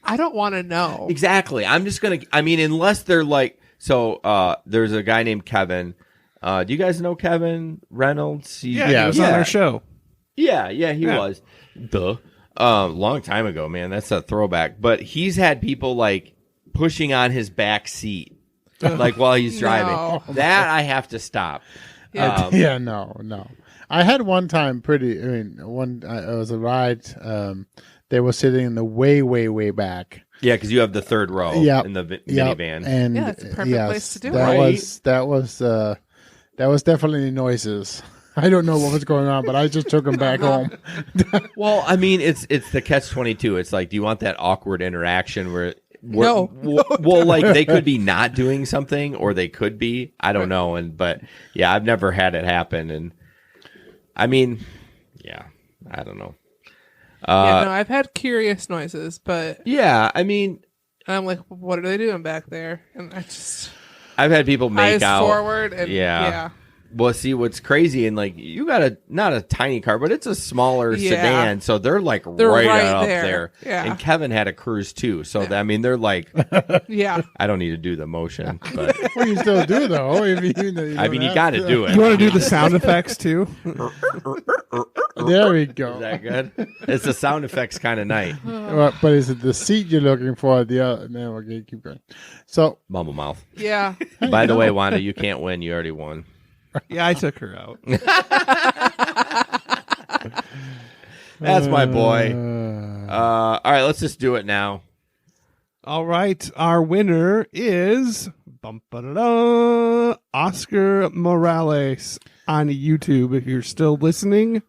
I don't want to know. exactly. I'm just going to, I mean, unless they're like, so there's a guy named Kevin. Do you guys know Kevin Reynolds? Yeah, he was on our show. Yeah, he was. Duh. Long time ago, man. That's a throwback. But he's had people like pushing on his back seat, like while he's driving. No. That I have to stop. Yeah. Yeah, no. I had one time it was a ride. They were sitting in the way back. Yeah, because you have the third row Yep. in the Yep. minivan. And Yeah, it's a perfect place to do that it. that was definitely noises. I don't know what was going on, but I just took them back home. Well, I mean, it's the catch-22. It's like, do you want that awkward interaction where No. well, like they could be not doing something, or they could be. I don't know. But yeah, I've never had it happen, and I mean, yeah, I don't know. Yeah, no, I've had curious noises, but Yeah, I mean, I'm like, what are they doing back there? And I just I've had people make eyes out forward and yeah. Well, see, what's crazy, and like you got not a tiny car, but it's a smaller Yeah. sedan, so they're like They're right right up there. there. Yeah. And Kevin had a Cruise too, so I mean, they're like, Yeah. I don't need to do the motion, but Well, you still do though. I mean, you got to do it. You want to do the sound effects too? There we go. Is that good? It's the sound effects kind of night. But is it the seat you're looking for? The other? No, okay, keep going. So Mumble mouth. Yeah. By the way, Wanda, you can't win. You already won. Yeah, I took her out. That's my boy. All right, let's just do it now. All right, our winner is Oscar Morales on YouTube. If you're still listening,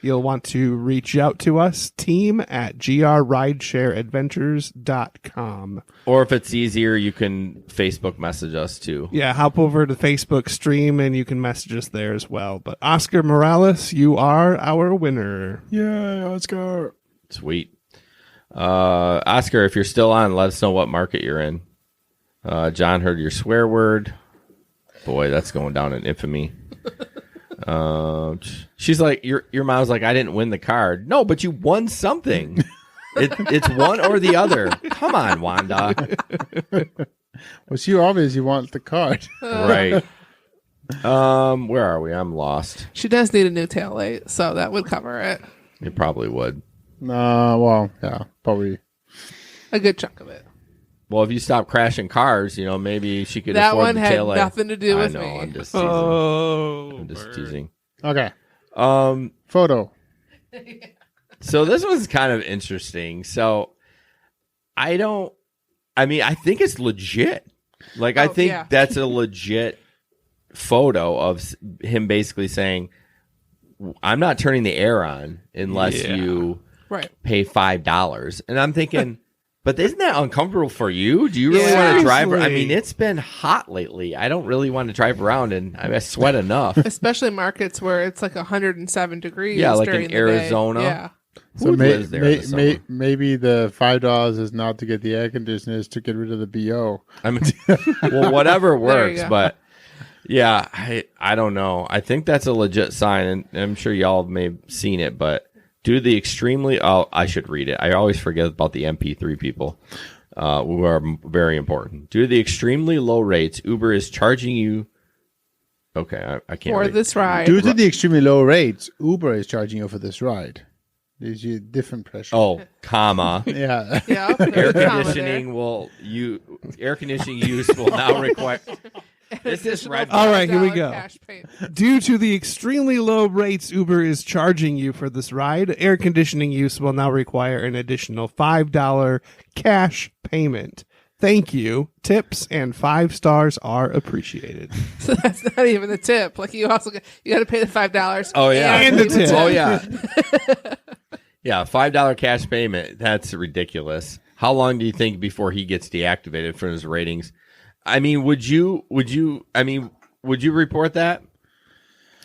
you'll want to reach out to us, team@grideshareadventures.com. Or if it's easier, you can Facebook message us too. Yeah, hop over to Facebook stream and you can message us there as well. But Oscar Morales, you are our winner. yeah, let's go. Sweet. Oscar, if you're still on, let us know what market you're in. John heard your swear word. Boy, that's going down in infamy. She's like, your mom's like, I didn't win the card. No, but you won something. It's one or the other. Come on, Wanda. Well, she obviously wants the card. Right. Where are we? I'm lost. She does need a new taillight, so that would cover it. It probably would. Well, yeah, probably. A good chunk of it. Well, if you stop crashing cars, maybe she could That afford one the had taillight. nothing to do with I know, me. I'm just teasing. I'm just teasing. Okay. So Photo. this one's kind of interesting. So I think it's legit. Like, I think that's a legit photo of him basically saying, I'm not turning the air on unless you pay $5. And I'm thinking, but isn't that uncomfortable for you? Do you really want to drive? I mean, it's been hot lately. I don't really want to drive around, and I sweat enough. Especially markets where it's like 107 degrees. Yeah, like during in the Arizona. Day. Yeah. So lives there in the summer? maybe the $5 is not to get the air conditioner, it's to get rid of the BO. I mean, well, whatever There works, you go. but yeah, I don't know. I think that's a legit sign, and I'm sure y'all may have seen it, but due to the extremely, I should read it. I always forget about the MP3 people, who are very important. Due to the extremely low rates, Uber is charging you. Okay, I can't For read. this ride. Due to the extremely low rates, Uber is charging you for this ride. There's a different pressure. Oh, comma. Yeah. Yeah. Air conditioning use will now require. This is red. All right, here we $5 go. cash payment. Due to the extremely low rates Uber is charging you for this ride, air conditioning use will now require an additional $5 cash payment. Thank you. Tips and 5 stars are appreciated. So that's not even the tip. Like you got to pay the $5. Oh yeah, And the tip. Oh yeah, yeah. $5 cash payment. That's ridiculous. How long do you think before he gets deactivated from his ratings? I mean, would you report that?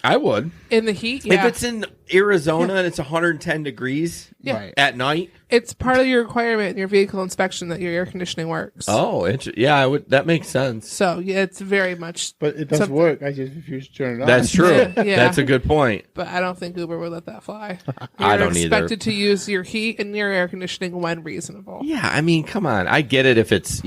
I would. In the heat, yeah. If it's in Arizona and it's 110 degrees Right. at night. It's part of your requirement in your vehicle inspection that your air conditioning works. Oh, yeah, I would. That makes sense. So yeah, it's very much. But it does something- work. I just refuse to turn it on. That's true. Yeah. That's a good point. But I don't think Uber would let that fly. I You're don't either. expected to use your heat and your air conditioning when reasonable. Yeah, I mean, come on. I get it if it's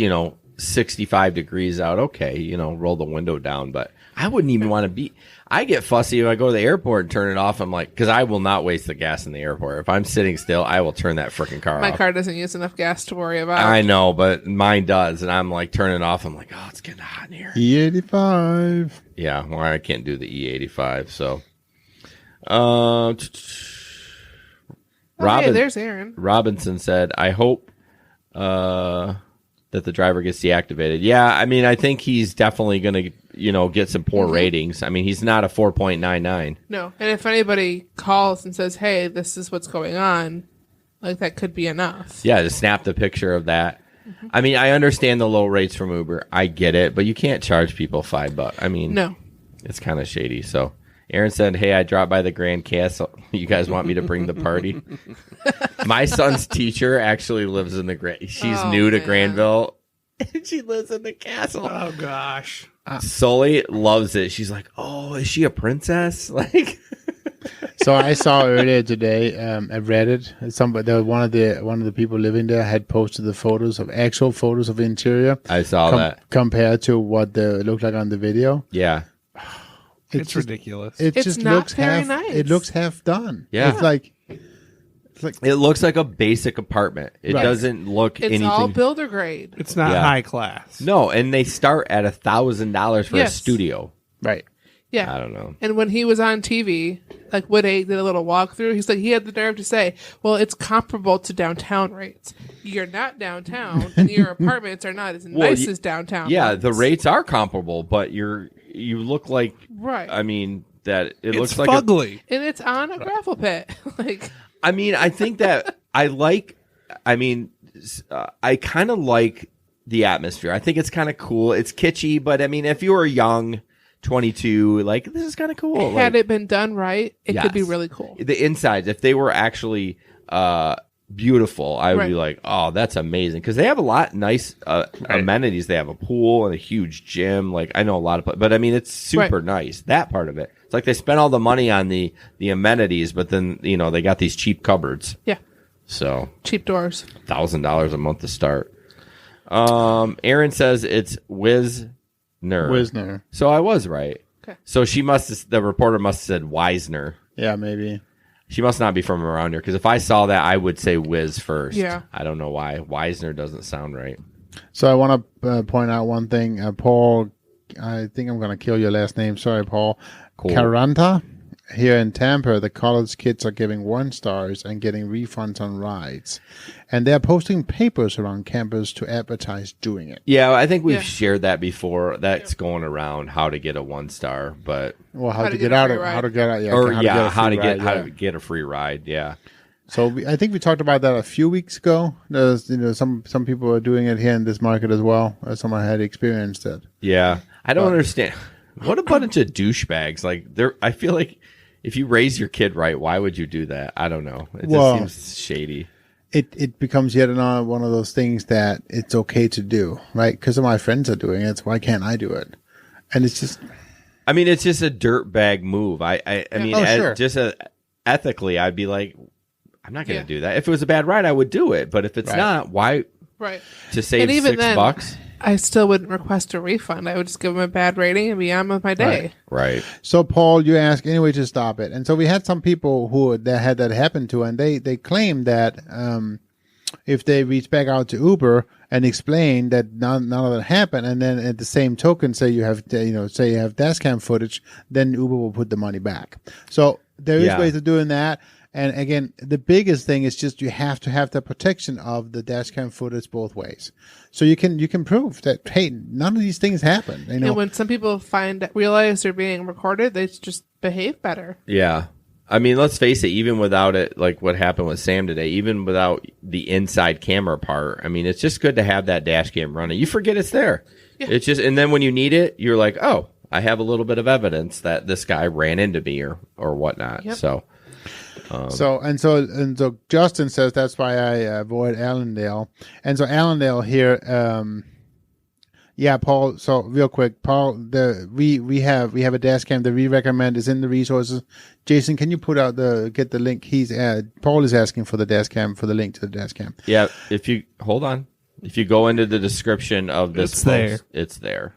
65 degrees out. Okay, roll the window down. But I wouldn't even want to be. I get fussy if I go to the airport and turn it off. I'm like, because I will not waste the gas in the airport. If I'm sitting still, I will turn that freaking car My off. car doesn't use enough gas to worry about. I know, but mine does, and I'm like turning it off. I'm like, oh, it's getting hot in here. E85. Yeah, well, I can't do the E85. So, Oh, hey, there's Aaron. Robinson said, I hope that the driver gets deactivated. Yeah, I mean, I think he's definitely going to, get some poor ratings. I mean, he's not a 4.99. No, and if anybody calls and says, "Hey, this is what's going on," like that could be enough. Yeah, to snap the picture of that. I mean, I understand the low rates from Uber. I get it, but you can't charge people $5. I mean, No. it's kind of shady. So Aaron said, hey, I dropped by the Grand Castle. You guys want me to bring the party? My son's teacher actually lives in the Grand. She's new to man. Granville, and she lives in the castle. Oh, gosh. Sully loves it. She's like, oh, is she a princess? Like, So I saw earlier today at Reddit, one of the people living there had posted the actual photos of the interior. I saw that. Compared to what they looked like on the video. Yeah. It's ridiculous. It It's just not looks very half. nice. It looks half done. Yeah. It's like It looks like a basic apartment. It Right. doesn't look It's anything. all builder grade. It's not Yeah. high class. No, and they start at $1,000 for a Yes. studio. right. Yeah. I don't know. And when he was on TV, like Woody did a little walkthrough, he's like, he had the nerve to say, well, it's comparable to downtown rates. You're not downtown, and your apartments are not as nice as downtown. Yeah, ones. the rates are comparable, but you look like Right. I mean that it looks It's like fugly. And it's on a gravel pit. Like, I mean, I think that I kind of like the atmosphere. I think it's kind of cool. It's kitschy, but I mean, if you were young, 22, like this is kind of cool. had Like, it been done right, it could be Yes. really cool. the insides, if they were actually beautiful, I would be Right. like, oh, that's amazing, because they have a lot nice amenities. They have a pool and a huge gym. Like I know a lot of, but I mean, it's super nice. That part of it, It's like they spent all the money on the amenities, but then, they got these cheap cupboards. Yeah. So cheap doors. $1,000 a month to start. Aaron says it's Wisner. Wisner. So I was right. Okay. So the reporter must have said Wisner. Yeah, maybe. She must not be from around here, because if I saw that, I would say Wiz first. Yeah. I don't know why. Wisner doesn't sound right. So I want to point out one thing. Paul, I think I'm going to kill your last name. Sorry, Paul. Cool. Caranta. Here in Tampa, the college kids are giving 1 stars and getting refunds on rides. And they're posting papers around campus to advertise doing it. Yeah, I think we've shared that before. That's going around how to get a 1-star, but well, how to get out of how to get out, how to get a free ride. Yeah. So I think we talked about that a few weeks ago. There's some people are doing it here in this market as well. Someone had experienced it. Yeah, I don't understand. What a bunch of douchebags! Like I feel like if you raise your kid right, why would you do that? I don't know. It just seems shady. It becomes yet another one of those things that it's okay to do, right? Because my friends are doing it, so why can't I do it? And it's just, I mean, it's just a dirtbag move. I mean, sure. Ethically, I'd be like, I'm not going to do that. If it was a bad ride, I would do it. But if it's not, why? Right. To save $6? I still wouldn't request a refund. I would just give them a bad rating and be on with my day. Right. So, Paul, you ask anyway to stop it. And so we had some people who that had that happen to, and they claimed that if they reach back out to Uber and explain that none of that happened, and then at the same token say you have dash cam footage, then Uber will put the money back. So there is ways of doing that. And again, the biggest thing is just you have to have the protection of the dash cam footage both ways. So you can prove that, hey, none of these things happen. And when some people realize they're being recorded, they just behave better. Yeah. I mean, let's face it, even without it, like what happened with Sam today, even without the inside camera part, I mean, it's just good to have that dash cam running. You forget it's there. Yeah. It's just, and then when you need it, you're like, oh, I have a little bit of evidence that this guy ran into me or whatnot. Yep. So Justin says that's why I avoid Allendale. And so Allendale here, Paul. So real quick, Paul, we have a dash cam that we recommend is in the resources. Jason, can you get the link? Paul is asking for the dash cam, for the link to the dash cam. Yeah, if you go into the description of this post, it's there.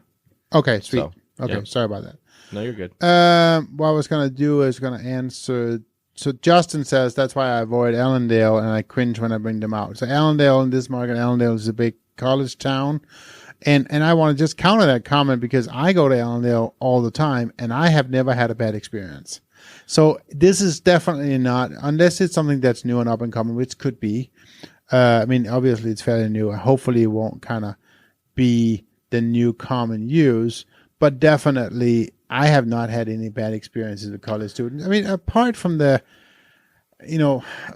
Okay, sweet. Sorry about that. No, you're good. What I was gonna do is gonna answer. So Justin says that's why I avoid Allendale and I cringe when I bring them out. So Allendale in this market, Allendale is a big college town. And I want to just counter that comment because I go to Allendale all the time and I have never had a bad experience. So this is definitely not, unless it's something that's new and up and coming, which could be. I mean, obviously it's fairly new. Hopefully it won't kind of be the new common use, but definitely I have not had any bad experiences with college students. I mean, apart from the,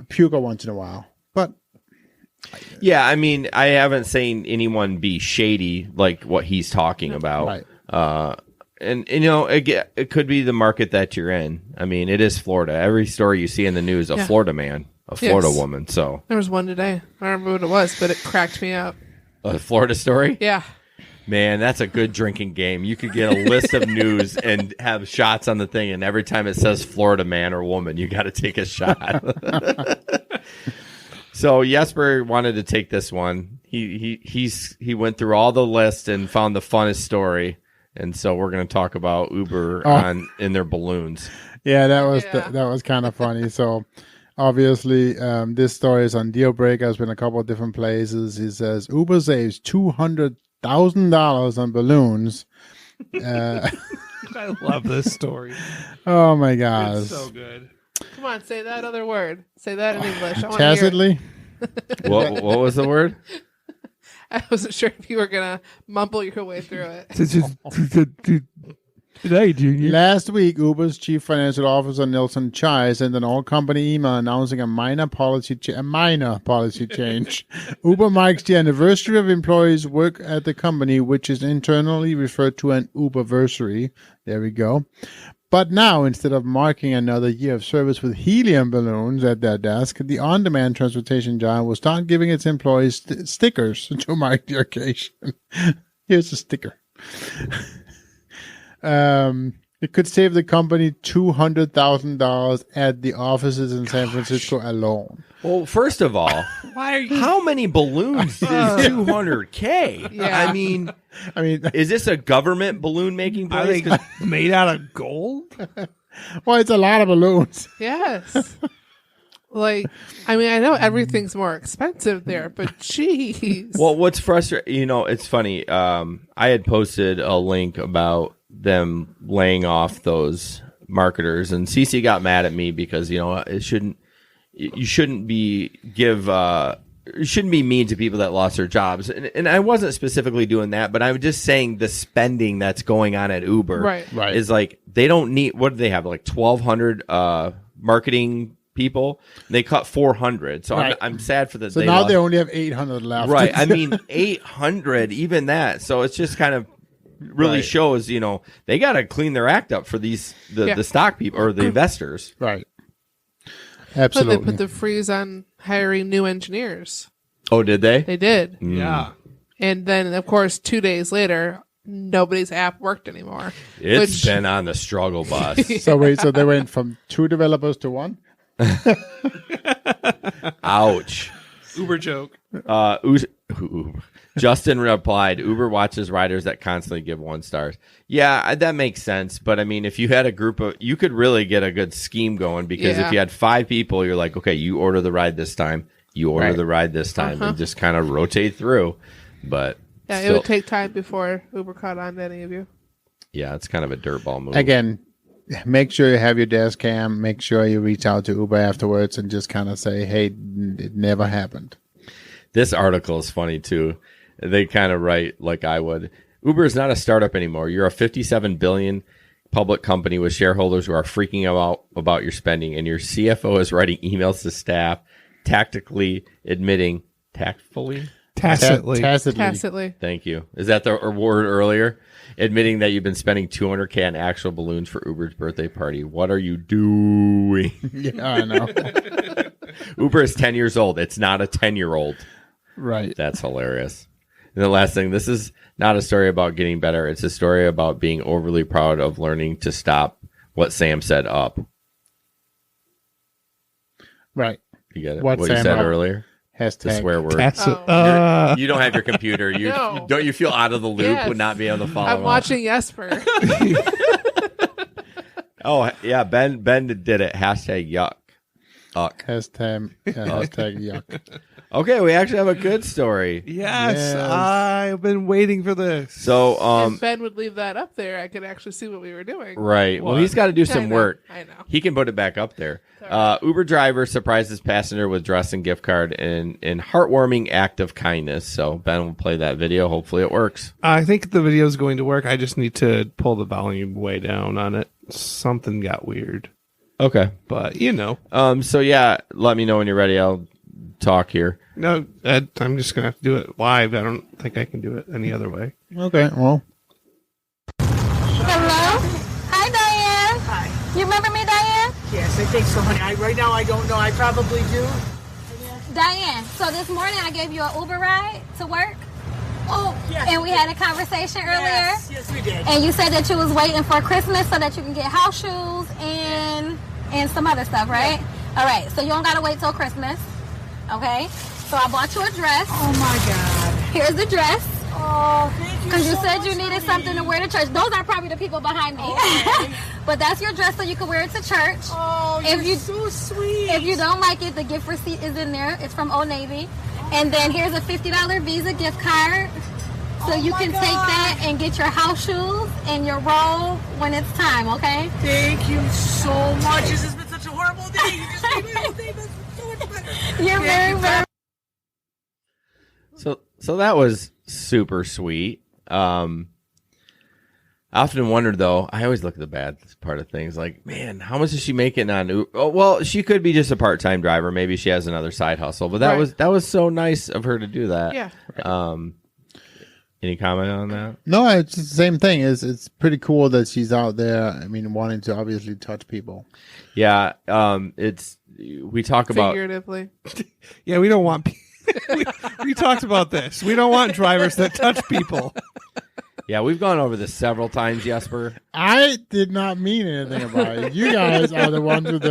puke once in a while, but. Yeah, I mean, I haven't seen anyone be shady like what he's talking about. Right. And it could be the market that you're in. I mean, it is Florida. Every story you see in the news, a Florida man, a Florida woman. So there was one today. I don't remember what it was, but it cracked me up. A Florida story? Yeah. Man, that's a good drinking game. You could get a list of news and have shots on the thing, and every time it says Florida man or woman, you got to take a shot. So Jesper wanted to take this one. He went through all the list and found the funnest story, and so we're going to talk about Uber in their balloons. Yeah, that was kind of funny. So obviously, this story is on Deal Breakers in a couple of different places. He says Uber saves $200,000 on balloons. I love this story. Oh my gosh, it's so good. Come on, say that other word. Say that in English. Tacitly. What was the word? I wasn't sure if you were gonna mumble your way through it. Today, Junior. Last week, Uber's chief financial officer Nelson Chai sent an all-company email announcing a minor policy change. Uber marks the anniversary of employees' work at the company, which is internally referred to an Uberversary. There we go. But now, instead of marking another year of service with helium balloons at their desk, the on-demand transportation giant will start giving its employees stickers to mark the occasion. Here's a sticker. It could save the company $200,000 at the offices in San Francisco alone. Well, first of all, how many balloons is 200K? Yeah. I mean, Is this a government balloon making Are place? they made out of gold? well, it's a lot of balloons. Yes. Like, I mean, I know everything's more expensive there, but jeez. Well, what's frustrating, it's funny. I had posted a link about them laying off those marketers, and Cece got mad at me because you shouldn't be mean to people that lost their jobs, and I wasn't specifically doing that, but I was just saying the spending that's going on at Uber Right. is like they don't need. What do they have, like 1,200 marketing people? They cut 400, so Right. I'm sad for that. So now they only have 800 left. Right. I mean, 800, even that. So it's just kind of really Right. shows, they got to clean their act up for the stock people or the investors. Right. But Absolutely. they put the freeze on hiring new engineers. Oh, did they? They did. Yeah. And then, of course, 2 days later, nobody's app worked anymore. It's been on the struggle bus. So they went from 2 developers to 1? Ouch. Uber joke. Justin replied, Uber watches riders that constantly give 1 stars. Yeah, that makes sense. But I mean, if you had a group of, you could really get a good scheme going, because if you had 5 people, you're like, okay, you order the ride this time, you order the ride this time, and just kind of rotate through. But yeah, still, it would take time before Uber caught on to any of you. yeah, it's kind of a dirtball move. Again, make sure you have your dash cam. Make sure you reach out to Uber afterwards and just kind of say, hey, it never happened. This article is funny too. They kind of write like I would. Uber is not a startup anymore. You're a $57 billion public company with shareholders who are freaking out about your spending, and your CFO is writing emails to staff, tactfully. Tacitly. Thank you. Is that the word earlier? Admitting that you've been spending $200K on actual balloons for Uber's birthday party. What are you doing? Yeah, I know. Uber is 10 years old. It's not a 10-year-old. Right. That's hilarious. And the last thing, this is not a story about getting better. It's a story about being overly proud of learning to stop what Sam said up. Right. You get it? What you Sam said up? earlier? The Hashtag. swear word. You don't have your computer. No. Don't you feel out of the loop Yes. with not being able to follow I'm along? watching Jesper. Oh, yeah. Ben did it. Hashtag yuck. Hashtag yuck. Okay, we actually have a good story. Yes, Yes. I've been waiting for this. So, if Ben would leave that up there, I could actually see what we were doing. right. Well, he's got to do I some know, work. I know. He can put it back up there. Uber driver surprises passenger with dress and gift card in heartwarming act of kindness. So Ben will play that video. Hopefully it works. I think the video is going to work. I just need to pull the volume way down on it. Something got weird, Okay. but So yeah, let me know when you're ready. I'll talk here. No, I'm just gonna have to do it live. I don't think I can do it any other way. Okay, well. Hello? Hi, Diane. Hi. You remember me, Diane? Yes, I think so, honey. Right now, I don't know. I probably do. Diane, so this morning I gave you an Uber ride to work. Oh, yes. And we had a conversation earlier. Yes, we did. And you said that you was waiting for Christmas so that you can get house shoes and some other stuff, right? Yeah. All right, so you don't got to wait till Christmas. Okay? So I bought you a dress. Oh, my God. Here's the dress. Oh, thank you Because you so said much, you needed honey. something to wear to church. Those are probably the people behind me. Okay. But that's your dress so you can wear it to church. Oh, If you're you- so sweet. If you don't like it, the gift receipt is in there. It's from Old Navy. And then here's a $50 Visa gift card. So you my can take God. that and get your house shoes and your robe when it's time, okay? Thank you so much. This has been such a horrible day. You just made my whole day so much better. You're very, very So that was super sweet. I often wondered, though, I always look at the bad part of things. Like, man, how much is she making on Uber? Oh, well, she could be just a part-time driver. Maybe she has another side hustle. But that Right. was so nice of her to do that. Yeah. Any comment on that? No, it's the same thing. It's pretty cool that she's out there. I mean, wanting to obviously touch people. Yeah. We talk about. Figuratively. Yeah, we don't want. We talked about this. We don't want drivers that touch people. Yeah, we've gone over this several times, Jesper. I did not mean anything about it. You guys are the ones with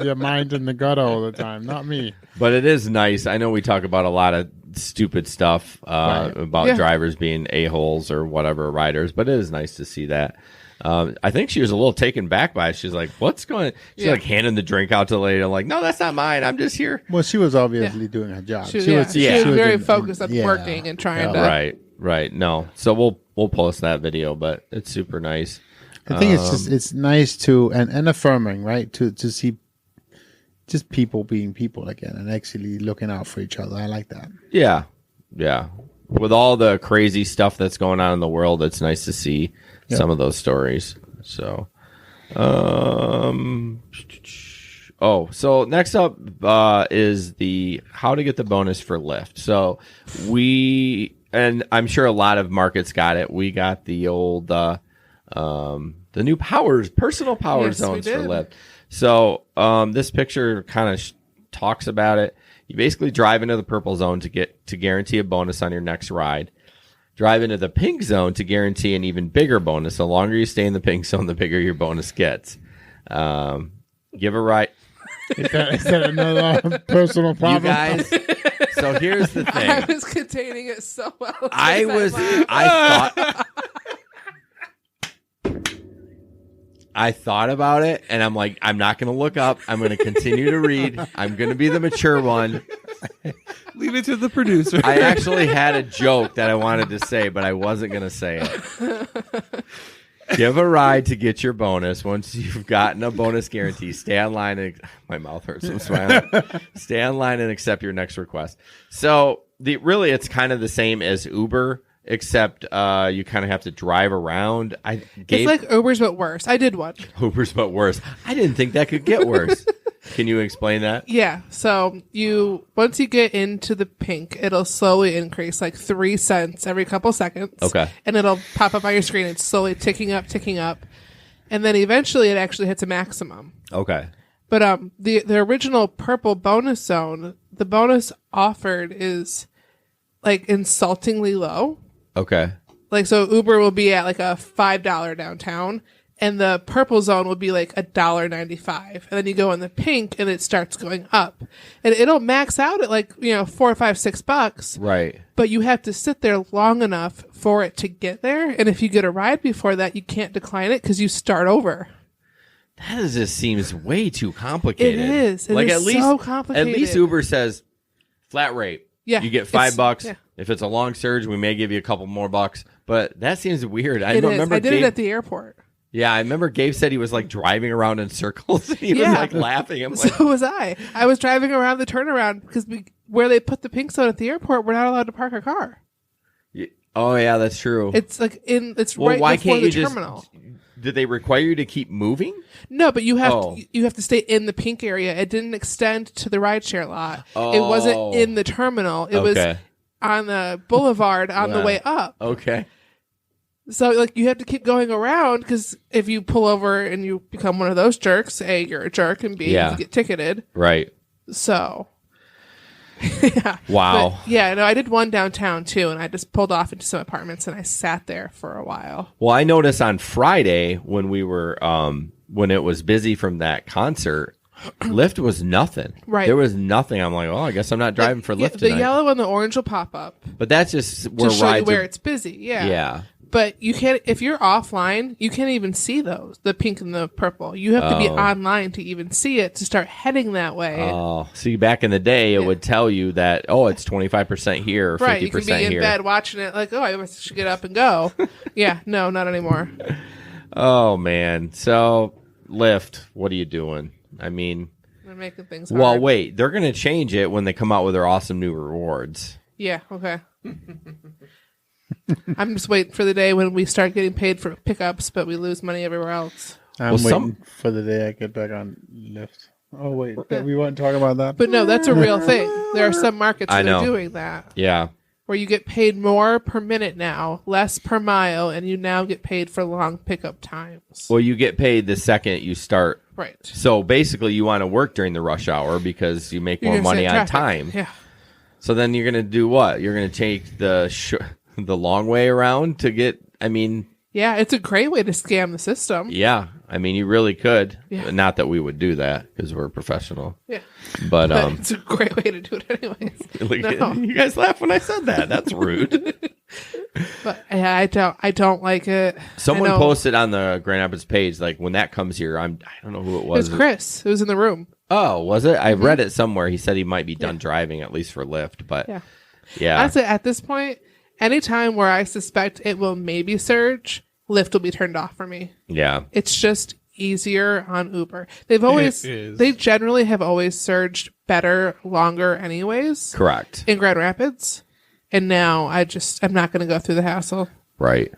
your mind in the gut all the time, not me. But it is nice. I know we talk about a lot of stupid stuff about drivers being a-holes or whatever, riders, but it is nice to see that. I think she was a little taken back by it. She's like, what's going on? She's like handing the drink out to the lady. I'm like, no, that's not mine. I'm just here. Well, she was obviously doing her job. She was very focused on working and trying to. Right. No. So we'll post that video, but it's super nice. I think it's nice to and affirming, right? To see just people being people again and actually looking out for each other. I like that. Yeah. With all the crazy stuff that's going on in the world, it's nice to see some of those stories. So, so next up is the how to get the bonus for Lyft. So and I'm sure a lot of markets got it. We got the old the new personal power zones for Lyft. So this picture kind of talks about it. You basically drive into the purple zone to guarantee a bonus on your next ride. Drive into the pink zone to guarantee an even bigger bonus. The longer you stay in the pink zone, the bigger your bonus gets. Give a ride. Is that another personal problem? You guys. So here's the thing. I was containing it so well. I thought about it, and I'm like, I'm not going to look up. I'm going to continue to read. I'm going to be the mature one. Leave it to the producer. I actually had a joke that I wanted to say, but I wasn't going to say it. Give a ride to get your bonus. Once you've gotten a bonus guarantee, stay online. My mouth hurts from smiling. Stay online and accept your next request. So really, it's kind of the same as Uber, except you kind of have to drive around. It's like Uber's but worse. I did one. Uber's but worse. I didn't think that could get worse. Can you explain that? Yeah. So once you get into the pink, it'll slowly increase like 3 cents every couple seconds. Okay. And it'll pop up on your screen. It's slowly ticking up. And then eventually it actually hits a maximum. Okay. But the original purple bonus zone, the bonus offered is like insultingly low. Okay. Like, so Uber will be at like a $5 downtown, and the purple zone will be like $1.95. And then you go in the pink and it starts going up. And it'll max out at like, $4, $5, $6. Right. But you have to sit there long enough for it to get there. And if you get a ride before that, you can't decline it because you start over. That just seems way too complicated. It is. It is so complicated. At least Uber says flat rate. Yeah. You get $5. Yeah. If it's a long surge, we may give you a couple more bucks. But that seems weird. I remember I did it at the airport. Yeah, I remember Gabe said he was like driving around in circles. He was like laughing. I'm like, so was I. I was driving around the turnaround because where they put the pink zone at the airport, we're not allowed to park a car. Oh yeah, that's true. It's like right why before can't the you terminal. Did they require you to keep moving? No, but you have to stay in the pink area. It didn't extend to the rideshare lot. Oh. It wasn't in the terminal. It was on the boulevard on the way up. Okay. So, like, you have to keep going around because if you pull over and you become one of those jerks, A, you're a jerk, and B, you get ticketed. Right. So, yeah. Wow. But, no, I did one downtown, too, and I just pulled off into some apartments, and I sat there for a while. Well, I noticed on Friday when we were, when it was busy from that concert, Lyft was nothing. Right. There was nothing. I'm like, I guess I'm not driving for Lyft tonight. The yellow and the orange will pop up. But that's just where to show rides you where it's busy. Yeah. Yeah. But you can't, if you're offline, you can't even see those, the pink and the purple. You have to be online to even see it, to start heading that way. Oh, see, back in the day, it would tell you that, it's 25% here or 50% here. Right, you could be in bed watching it like, I should get up and go. Yeah, no, not anymore. Oh, man. So, Lyft, what are you doing? I mean... They're making things hard. Well, wait, they're going to change it when they come out with their awesome new rewards. Yeah, okay. I'm just waiting for the day when we start getting paid for pickups, but we lose money everywhere else. I'm waiting for the day I get back on Lyft. Oh, wait. We weren't talking about that? But no, that's a real thing. There are some markets that are doing that. Yeah. Where you get paid more per minute now, less per mile, and you now get paid for long pickup times. Well, you get paid the second you start. Right. So basically, you want to work during the rush hour because you make more money on time. Yeah. So then you're going to do what? You're going to take the long way around to get I mean, Yeah, it's a great way to scam the system. yeah. I mean, you really could. Yeah. Not that we would do that because we're professional. Yeah. But It's a great way to do it anyways. No. you guys laugh when I said that. That's rude. But yeah, I don't like it. Someone I know- posted on the Grand Rapids page, like when that comes here, I don't know who it It was. was Chris. It was in the room. Oh, was it? I read it somewhere. He said he might be done driving, at least for Lyft. But Yeah. yeah. Honestly, at this point, anytime where I suspect it will maybe surge, Lyft will be turned off for me. Yeah. It's just easier on Uber. They generally have always surged better, longer anyways Correct. in Grand Rapids. And now I'm not going to go through the hassle. Right.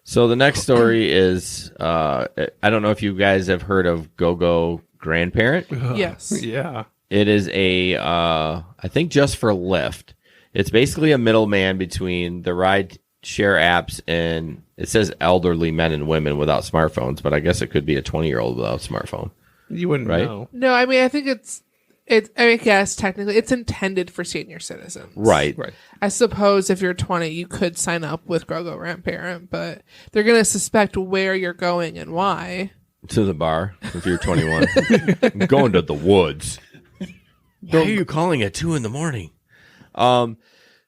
So the next story is, I don't know if you guys have heard of GoGo Grandparent. Yes. Yeah. It is I think just for Lyft. It's basically a middleman between the ride share apps and it says elderly men and women without smartphones, but I guess it could be a 20-year-old without a smartphone. You wouldn't Right? know. No, I mean, I think I guess technically it's intended for senior citizens. Right. I suppose if you're 20, you could sign up with GoGo Grandparent, but they're going to suspect where you're going and why. To the bar if you're 21. I'm going to the woods. Why are you calling at 2 a.m?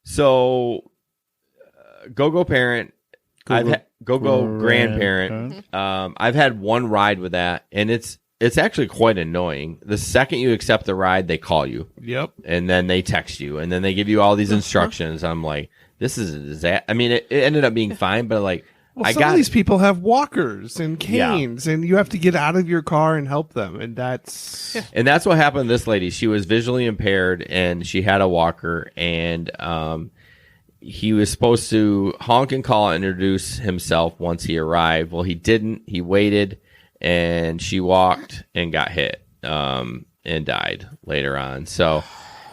So GoGo Parent, GoGo Grandparent. I've had one ride with that, and it's actually quite annoying. The second you accept the ride, they call you. Yep. And then they text you, and then they give you all these instructions. I'm like, this is a disaster. I mean, it ended up being fine, but like, Well, some of these people have walkers and canes, and you have to get out of your car and help them, and that's And that's what happened to this lady. She was visually impaired, and she had a walker, and he was supposed to honk and call and introduce himself once he arrived. Well, he didn't. He waited, and she walked and got hit and died later on. So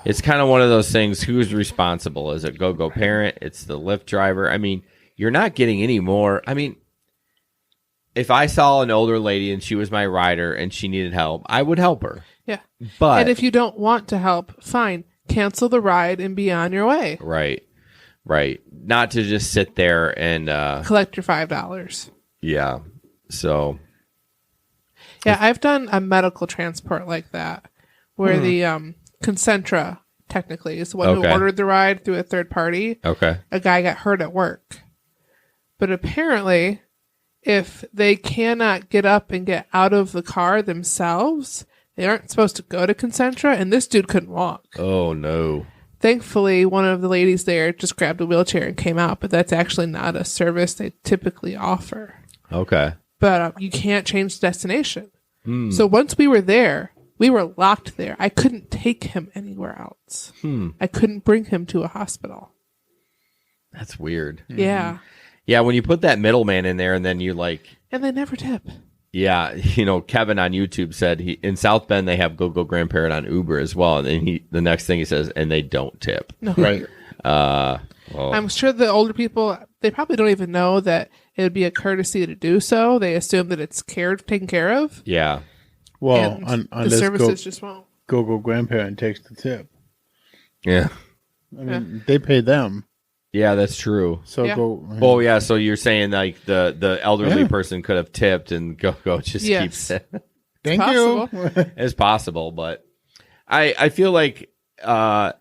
it's kind of one of those things. Who's responsible? Is it GoGo Parent? It's the Lyft driver. I mean, you're not getting any more. I mean, if I saw an older lady and she was my rider and she needed help, I would help her. Yeah. But And if you don't want to help, fine. Cancel the ride and be on your way. Right. Not to just sit there and Collect your $5. yeah. So Yeah, I've done a medical transport like that where the Concentra technically is the one who Okay. ordered the ride through a third party. okay. A guy got hurt at work. But apparently, if they cannot get up and get out of the car themselves, they aren't supposed to go to Concentra, and this dude couldn't walk. Oh no. Thankfully, one of the ladies there just grabbed a wheelchair and came out, but that's actually not a service they typically offer. Okay. But you can't change the destination. So once we were there, we were locked there. I couldn't take him anywhere else. I couldn't bring him to a hospital. That's weird. Yeah. Yeah, when you put that middleman in there and then you like And they never tip. yeah, Kevin on YouTube said in South Bend they have GoGo Grandparent on Uber as well, and then the next thing he says, and they don't tip. No. Right. I'm sure the older people, they probably don't even know that it would be a courtesy to do so. They assume that it's taken care of. Yeah. Well, And the unless services just won't. GoGo Grandparent takes the tip. Yeah. I mean, they pay them. Yeah, that's true. So Yeah. go. Oh yeah, so you're saying like the elderly Yeah. person could have tipped and GoGo just Yes. keeps it. Thank possible. you. It's possible, but I feel like I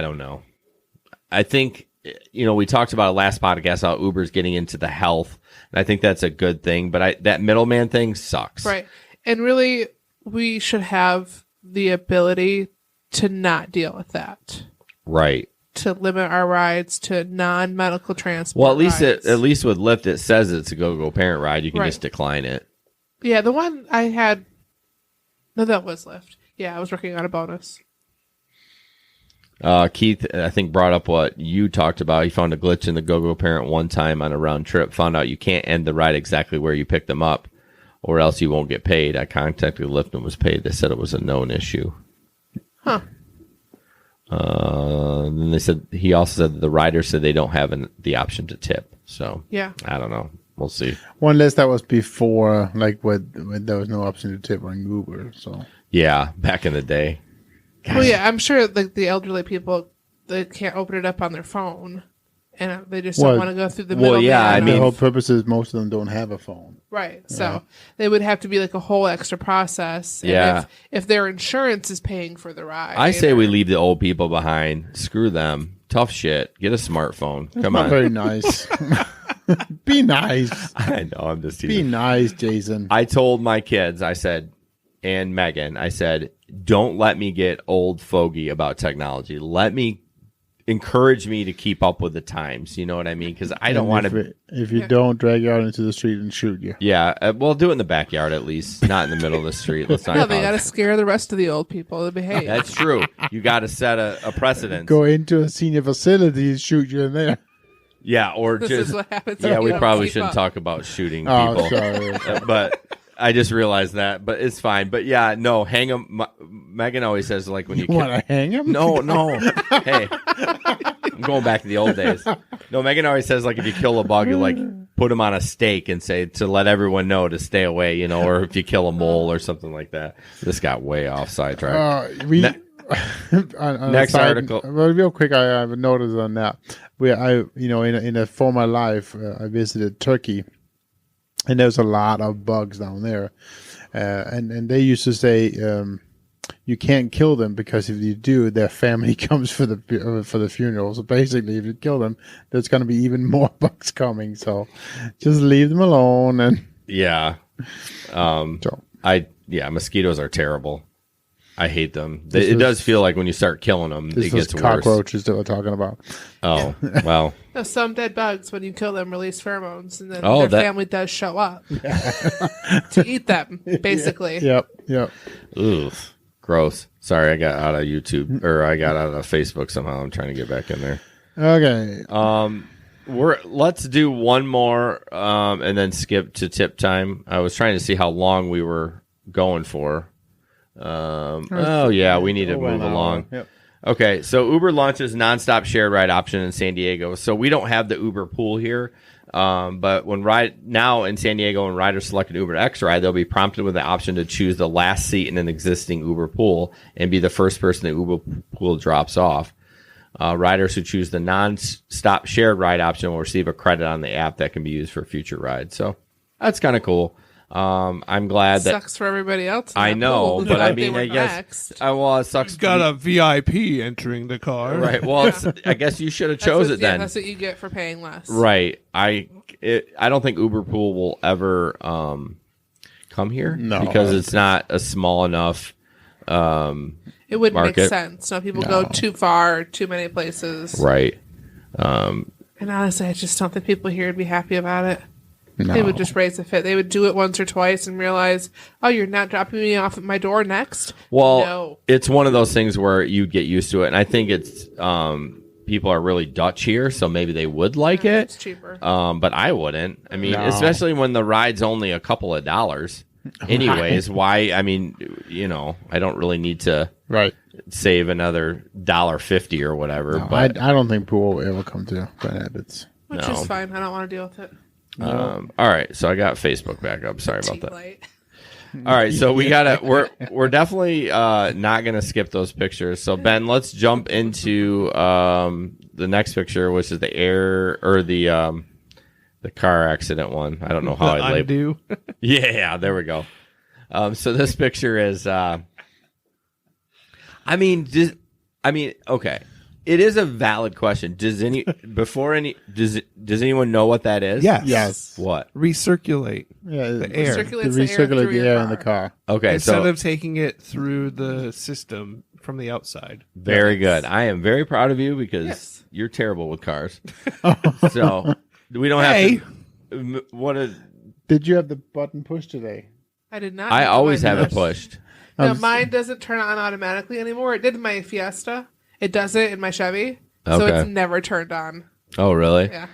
don't know. I think we talked about last podcast how Uber's getting into the health, and I think that's a good thing. But that middleman thing sucks. Right. And really, we should have the ability to not deal with that. Right. To limit our rides to non-medical transport. Well, at least rides. at least with Lyft, it says it's a GoGo Parent ride. You can Right. just decline it. Yeah, the one I had. No, that was Lyft. Yeah, I was working on a bonus. Keith, I think, brought up what you talked about. He found a glitch in the GoGo Parent one time on a round trip. Found out you can't end the ride exactly where you picked them up, or else you won't get paid. I contacted Lyft and was paid. They said it was a known issue. Huh. Then they said he also said that the rider said they don't have the option to tip. So Yeah. I don't know. We'll see. Well, unless that was before, like when there was no option to tip on Uber. So Yeah, back in the day. Well, yeah, I'm sure like the elderly people they can't open it up on their phone, and they just don't want to go through the well, middle. yeah, I mean, the whole purpose is most of them don't have a phone. Right. So they would have to be like a whole extra process. And Yeah. if their insurance is paying for the ride. I say we leave the old people behind. Screw them. Tough shit. Get a smartphone. Come Not on. very nice. Be nice. I know. I'm just Be teasing. nice, Jason. I told my kids, I said, and Megan, I said, don't let me get old fogey about technology. Encourage me to keep up with the times. You know what I mean? Because I don't want to. If you don't, drag you out into the street and shoot you. Yeah, well, do it in the backyard at least, not in the middle of the street. Let's not. No, they got to scare the rest of the old people to behave. That's true. You got to set a precedent. Go into a senior facility and shoot you in there. Yeah, or This just is what happens. yeah. when We you don't probably keep shouldn't up. talk about shooting Oh, people. sorry. But I just realized that. But it's fine. But yeah, no, hang them. Megan always says like when you Want to hang him? No. Hey, I'm going back to the old days. No, Megan always says like if you kill a bug, you like put him on a stake and say to let everyone know to stay away, you know, or if you kill a mole or something like that. This got way off sidetrack. Next article. Well, real quick, I have a notice on that. In a former life, I visited Turkey, and there's a lot of bugs down there, and they used to say you can't kill them because if you do, their family comes for the funeral. So basically, if you kill them, there's going to be even more bugs coming. So just leave them alone. And Yeah. Mosquitoes are terrible. I hate them. It does feel like when you start killing them, this it was gets worse. cockroaches that we're talking about. Oh, well. No, some dead bugs, when you kill them, release pheromones, and then Oh, their that- family does show up to eat them, basically. Yep. Ugh. Gross. Sorry, I got out of YouTube, or I got out of Facebook somehow. I'm trying to get back in there. Okay. Let's do one more, and then skip to tip time. I was trying to see how long we were going for. We need to move along. Yep. Okay, so Uber launches nonstop shared ride option in San Diego. So we don't have the Uber pool here, but now in San Diego, when riders select an Uber X ride, they'll be prompted with the option to choose the last seat in an existing Uber pool and be the first person the Uber pool drops off. Riders who choose the nonstop shared ride option will receive a credit on the app that can be used for future rides. So that's kind of cool. I'm glad that Sucks for everybody else. in I that know, pool. but I They mean, were I guess next. it sucks. Got a VIP entering the car. Right. Well, I guess you should have chose it then. That's what you get for paying less. Right. I don't think Uber Pool will ever come here. No, because it's not a small enough. It wouldn't market. make sense. No, people go too far, too many places. Right. And honestly, I just don't think people here would be happy about it. No. They would just raise the fit. They would do it once or twice and realize, oh, you're not dropping me off at my door next? Well, No. it's one of those things where you get used to it, and I think it's people are really Dutch here, so maybe they would like Yeah, it. it's cheaper. But I wouldn't. I mean, No. especially when the ride's only a couple of dollars. Anyways, why? I mean, I don't really need to Right. save another $1.50 or whatever. No, but I don't think pool will ever come to Grand Rapids. Which no. is fine. I don't want to deal with it. all right, so I got Facebook back up. Sorry about Cheap that. light. All right, so we're definitely not gonna skip those pictures. So Ben, let's jump into the next picture, which is the car accident one. I don't know how I labeled. Undo. Yeah, there we go. So this picture is. Okay. It is a valid question. Does anyone know what that is? Yes. What? Recirculate Yeah, the air. Circulates to the air recirculate through the your air in the car. car. Okay, Instead so of taking it through the system from the outside. very good. I am very proud of you because Yes. you're terrible with cars. So we don't have to. What is? Did you have the button pushed today? I did not. I have always mine have it pushed. pushed. No, mine doesn't turn on automatically anymore. It did in my Fiesta. It does it in my Chevy. So Okay. it's never turned on. Oh, really? Yeah.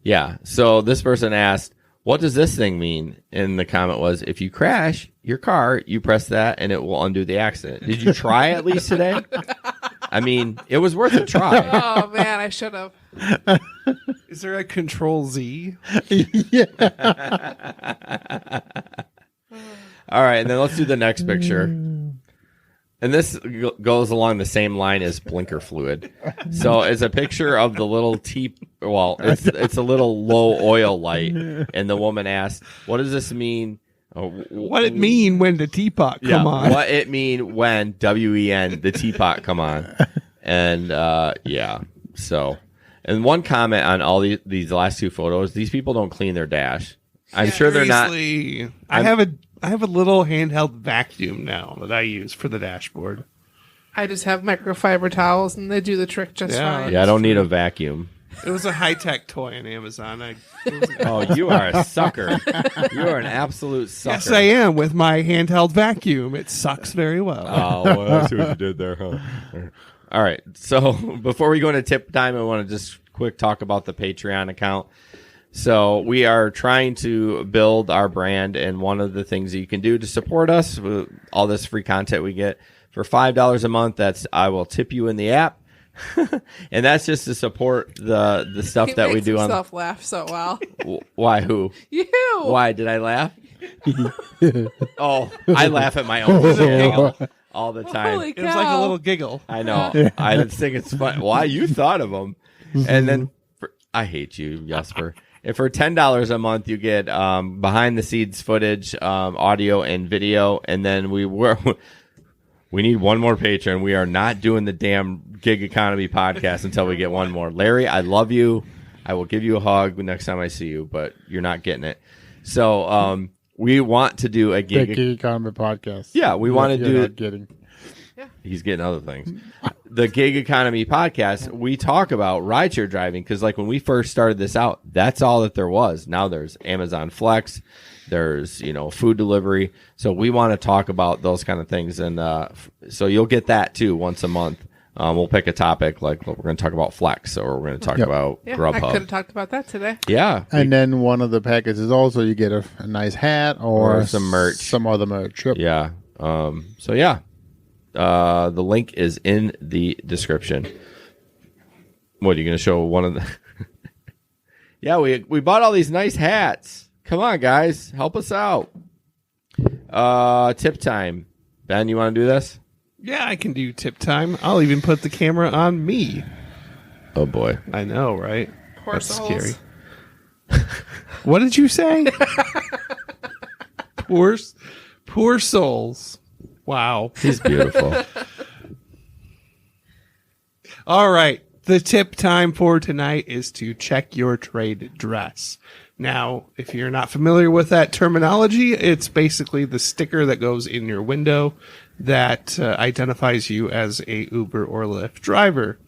Yeah. So this person asked, "What does this thing mean?" And the comment was, "If you crash your car, you press that, and it will undo the accident." Did you try at least today? I mean, it was worth a try. Oh, man, I should have. Is there a Control Z? All right, and then let's do the next picture. And this goes along the same line as blinker fluid. So it's a picture of the little it's a little low oil light. And the woman asked, what does this mean? What it mean when the teapot come on? What it mean when WEN the teapot come on? And so and one comment on all these last two photos: these people don't clean their dash. I'm sure they're not. I have a little handheld vacuum now that I use for the dashboard. I just have microfiber towels, and they do the trick just fine. Yeah, I don't need a vacuum. It was a high-tech toy on Amazon. Oh, you are a sucker. You are an absolute sucker. Yes, I am with my handheld vacuum. It sucks very well. Oh, well, I see what you did there, huh? All right. So before we go into tip time, I want to just quick talk about the Patreon account. So we are trying to build our brand, and one of the things that you can do to support us with all this free content we get for $5 a month, I will tip you in the app. And that's just to support the stuff that we do on. Himself laugh so well. Why? Who? You. Why did I laugh? Oh, I laugh at my own giggle all the time. Holy cow. It was like a little giggle. I know. I just think it's fun. Why you thought of them? And then I hate you, Jesper. And for $10 a month, you get behind the scenes footage, audio and video, and then we need one more patron. We are not doing the damn gig economy podcast until we get one more. Larry, I love you. I will give you a hug next time I see you, but you're not getting it. So we want to do a gig economy podcast. Yeah, we want to do. Not getting. He's getting other things. The gig economy podcast, we talk about rideshare driving because, like, when we first started this out, that's all that there was. Now there's Amazon Flex, there's food delivery. So we want to talk about those kind of things, and so you'll get that too once a month. We'll pick a topic like we're going to talk about Flex, or we're going to talk about Grubhub. I could have talked about that today. Yeah, and then one of the packages also you get a nice hat or some merch, some other merch. Yep. Yeah. So yeah. The link is in the description. What are you going to show? One of the? Yeah, we bought all these nice hats. Come on, guys, help us out. Tip time. Ben, you want to do this? Yeah, I can do tip time. I'll even put the camera on me. Oh boy, I know, right? Poor That's souls. scary. What did you say? Poor souls. Wow. He's beautiful. All right. The tip time for tonight is to check your trade dress. Now, if you're not familiar with that terminology, it's basically the sticker that goes in your window that identifies you as a Uber or Lyft driver.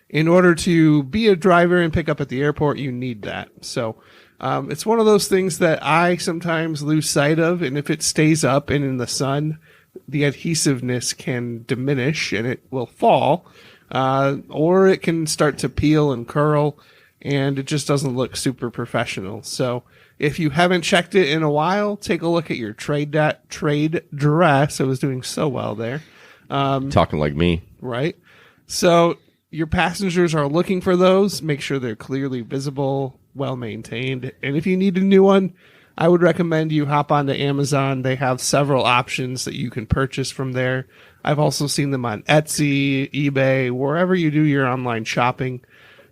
In order to be a driver and pick up at the airport, you need that. So it's one of those things that I sometimes lose sight of, and if it stays up and in the sun, the adhesiveness can diminish and it will fall, or it can start to peel and curl, and it just doesn't look super professional. So if you haven't checked it in a while, take a look at your trade dress. I was doing so well there. Talking like me. Right. So your passengers are looking for those. Make sure they're clearly visible, well maintained. And if you need a new one, I would recommend you hop onto Amazon. They have several options that you can purchase from there. I've also seen them on Etsy, eBay, wherever you do your online shopping.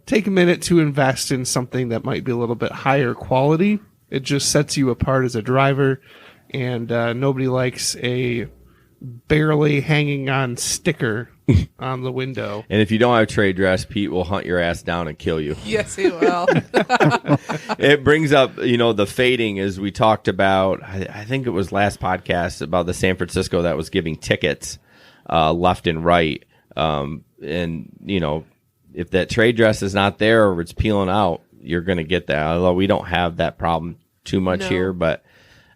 Take a minute to invest in something that might be a little bit higher quality. It just sets you apart as a driver, and nobody likes a barely hanging on sticker on the window. And if you don't have trade dress, Pete will hunt your ass down and kill you. Yes, he will. It brings up, the fading, as we talked about. I think it was last podcast about the San Francisco that was giving tickets left and right. And, if that trade dress is not there or it's peeling out, you're going to get that. Although we don't have that problem too much here. But,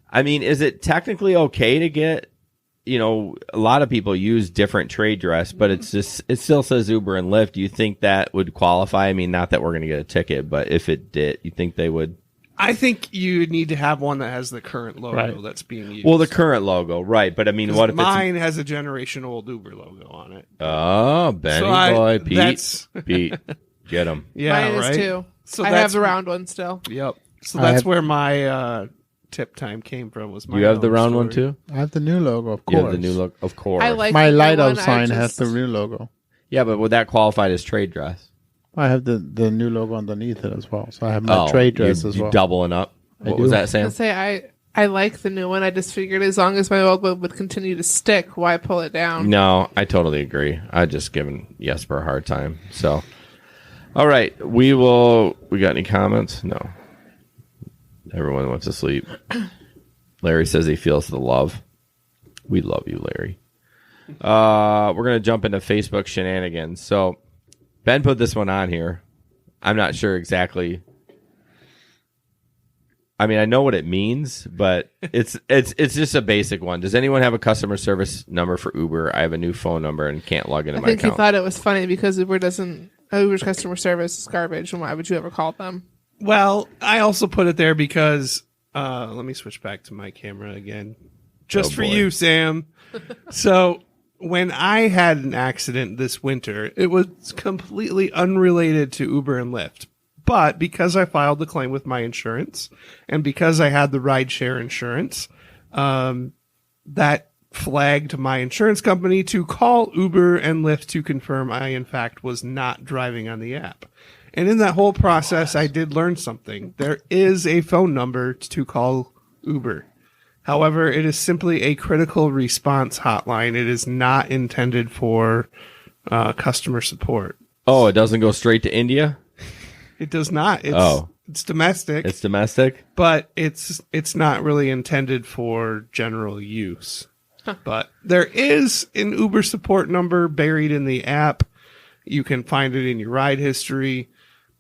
I mean, is it technically okay to get, a lot of people use different trade dress, but it still says Uber and Lyft. Do you think that would qualify? I mean, not that we're going to get a ticket, but if it did, you think they would? I think you need to have one that has the current logo that's being used. Well, the current logo, right. But I mean, what if mine has a generation old Uber logo on it? Oh, Benny boy, Pete. Pete, get him. Yeah, mine right. Is too. So I have the round one still. Yep. So that's where my tip time came from. Was my You have the own round one story. too? I have the new logo, of You course. have the new look, of course. I like My the new light up one, I sign has just- the new logo. Yeah, but would that qualify as trade dress? I have the new logo underneath it as well. So I have my trade dress as you well. doubling up. What do. was that, I Sam? say I like the new one. I just figured as long as my old one would continue to stick, why pull it down? No, I totally agree. I just given Jesper a hard time. So, all right, we got any comments? No. Everyone went to sleep. Larry says he feels the love. We love you, Larry. We're gonna jump into Facebook shenanigans. So, Ben put this one on here. I'm not sure exactly. I mean, I know what it means, but it's just a basic one. Does anyone have a customer service number for Uber? I have a new phone number and can't log into I my think account. he thought it was funny because Uber's customer service is garbage, and why would you ever call them? Well, I also put it there because let me switch back to my camera again, just for boy. you, Sam. So when I had an accident this winter, it was completely unrelated to Uber and Lyft. But because I filed the claim with my insurance and because I had the rideshare insurance, that flagged my insurance company to call Uber and Lyft to confirm I, in fact, was not driving on the app. And in that whole process, I did learn something. There is a phone number to call Uber. However, it is simply a critical response hotline. It is not intended for customer support. Oh, it doesn't go straight to India? It does not. It's domestic. It's domestic? But it's not really intended for general use. But there is an Uber support number buried in the app. You can find it in your ride history.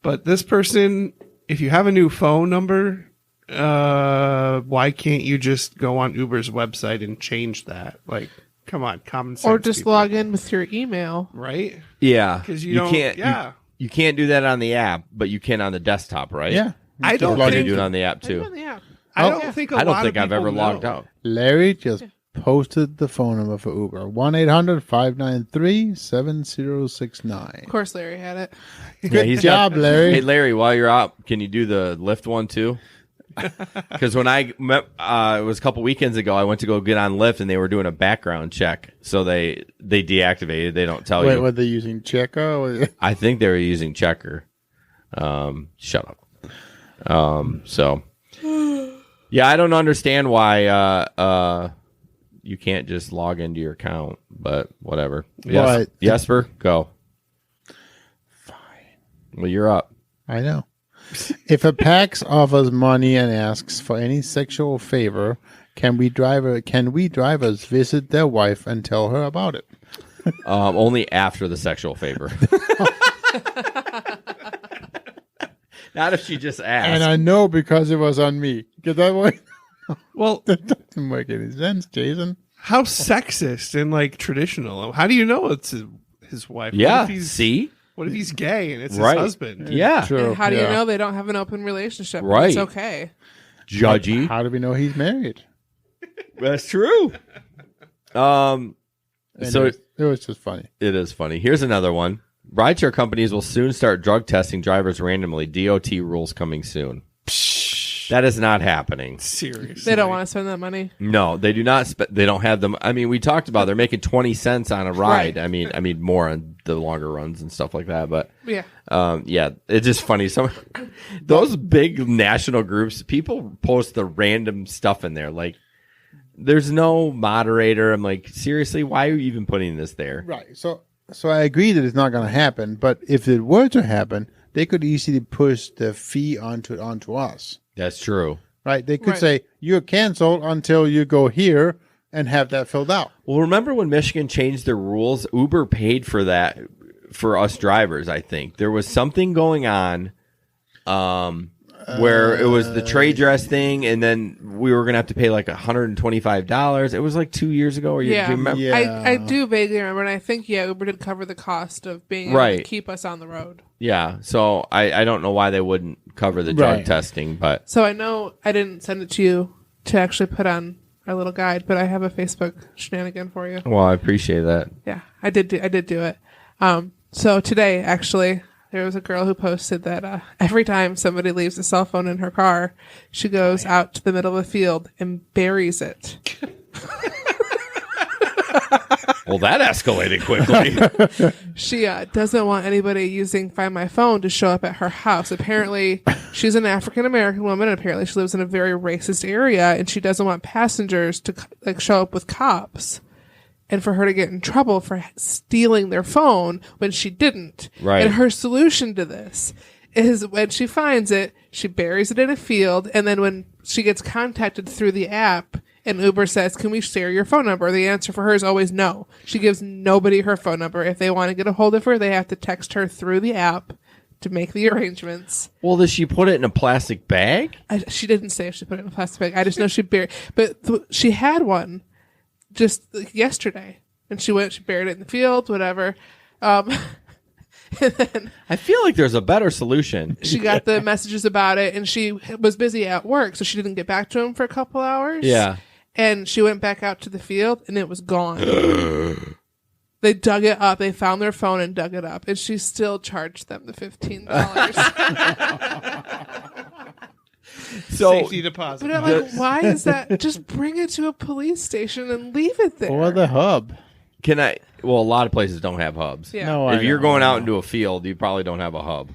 But this person, if you have a new phone number, why can't you just go on Uber's website and change that? Like, come on, common sense. Or just people. log in with your email. Right? Yeah. Because you don't. can't. Yeah. You can't do that on the app, but you can on the desktop, right? Yeah. I don't Or can you think do it on the app too? Yeah. I don't think I don't think I've ever logged out. out. Larry just posted the phone number for Uber. 1-800-593-7069. Of course, Larry had it. Yeah, he's job, Larry. Hey, Larry, while you're out, can you do the Lyft one too? Because when I met, it was a couple weekends ago, I went to go get on Lyft and they were doing a background check. So they deactivated. They don't tell Wait, you. were they using Checker? I think they were using Checker. Shut up. So yeah, I don't understand why you can't just log into your account, but whatever. Yes, But- Jesper, go. Fine. Well, you're up. I know. If a PAX offers money and asks for any sexual favor, can we drivers visit their wife and tell her about it? Only after the sexual favor. Not if she just asked. And I know because it was on me. Get that one? Well, That doesn't make any sense, Jason. how sexist and like traditional. How do you know it's his wife? Yeah. What if he's, See? What if he's gay and it's Right. his husband? Yeah. True. And how do you yeah. know they don't have an open relationship? Right. It's okay. Judgy. How do we know he's married? That's true. So Anyways, it was just funny. it is funny. Here's another one. Rideshare companies will soon start drug testing drivers randomly. DOT rules coming soon. That is not happening. Seriously. They don't want to spend that money. No, they do not. They don't have them. I mean, we talked about they're making 20 cents on a ride. Right. I mean more on the longer runs and stuff like that. But Yeah. yeah, it's just funny. Those big national groups, people post the random stuff in there. Like, there's no moderator. I'm like, seriously, why are you even putting this there? Right. So I agree that it's not going to happen. But if it were to happen, they could easily push the fee onto us. That's true. Right. They could Right. say you're canceled until you go here and have that filled out. Well, remember when Michigan changed their rules? Uber paid for that for us drivers, I think. There was something going on where it was the trade dress thing, and then we were going to have to pay like $125. It was like 2 years ago. Or do you remember? Yeah. I do vaguely remember, and I think, Uber did cover the cost of being able to Right. keep us on the road. Yeah. So I don't know why they wouldn't cover the drug Right. testing, but So I know I didn't send it to you to actually put on our little guide, but I have a Facebook shenanigan for you. well, I appreciate that. Yeah, I did do it. So today, actually, There was a girl who posted that every time somebody leaves a cell phone in her car, she goes out to the middle of the field and buries it. Well, that escalated quickly. She doesn't want anybody using Find My Phone to show up at her house. Apparently, she's an African-American woman, and apparently she lives in a very racist area, and she doesn't want passengers to show up with cops and for her to get in trouble for stealing their phone when she didn't. Right. And her solution to this is when she finds it, she buries it in a field, and then when she gets contacted through the app and Uber says, "Can we share your phone number?" the answer for her is always no. She gives nobody her phone number. If they want to get a hold of her, they have to text her through the app to make the arrangements. Well, does she put it in a plastic bag? She didn't say if she put it in a plastic bag. I just know she buried, but she had one just yesterday, and she buried it in the field, whatever. And then I feel like there's a better solution. she got the messages about it, and she was busy at work, so she didn't get back to him for a couple hours. Yeah. And she went back out to the field, and it was gone. They dug it up. They found their phone and dug it up, and she still charged them the $15. So, Safety deposit. But I'm like, why is that? Just bring it to a police station and leave it there. Or the hub. well, a lot of places don't have hubs. Yeah. No, If I you're know, going I out know. into a field, you probably don't have a hub.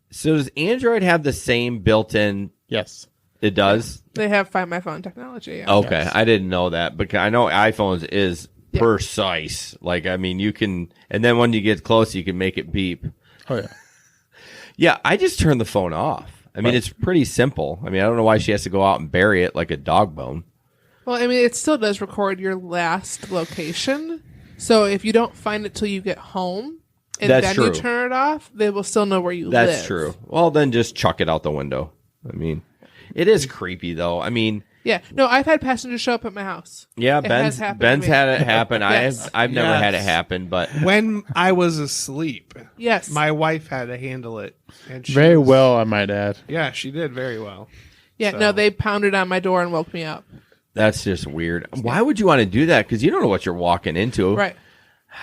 So does Android have the same built-in? Yes. It does? They have Find My Phone technology. Yeah. Okay. Yes. I didn't know that, because I know iPhones is Yeah. precise. Like, I mean, you can, and then when you get close, you can make it beep. Oh, yeah. Yeah, I just turned the phone off. I mean, it's pretty simple. I mean, I don't know why she has to go out and bury it like a dog bone. Well, I mean, it still does record your last location. So if you don't find it till you get home and That's then true. you turn it off, they will still know where you live. That's true. Well, then just chuck it out the window. I mean, it is creepy, though. I mean, Yeah. No, I've had passengers show up at my house. yeah, It Ben's has happened to me. had it happen. Yes. I've never had it Yes. happen, but When I was asleep, Yes. my wife had to handle it. And she Very was- well, I might add. Yeah, she did very well. Yeah, So- no, they pounded on my door and woke me up. that's just weird. Why would you want to do that? Because you don't know what you're walking into. Right.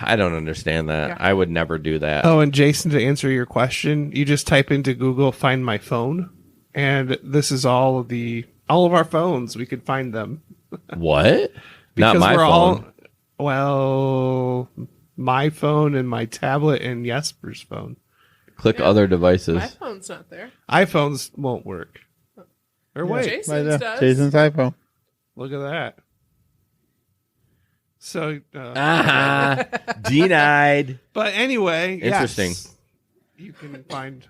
I don't understand that. Yeah. I would never do that. Oh, and Jason, to answer your question, you just type into Google "Find My Phone," and this is all of our phones. We could find them What? Not because my we're phone. well, my phone and my tablet and Jesper's phone. Click Yeah. other devices. My phone's not there. iPhones won't work. Or wait, Jason's Right there. does. Jason's iPhone. look at that. So, Denied. but anyway, Interesting. yes, you can find.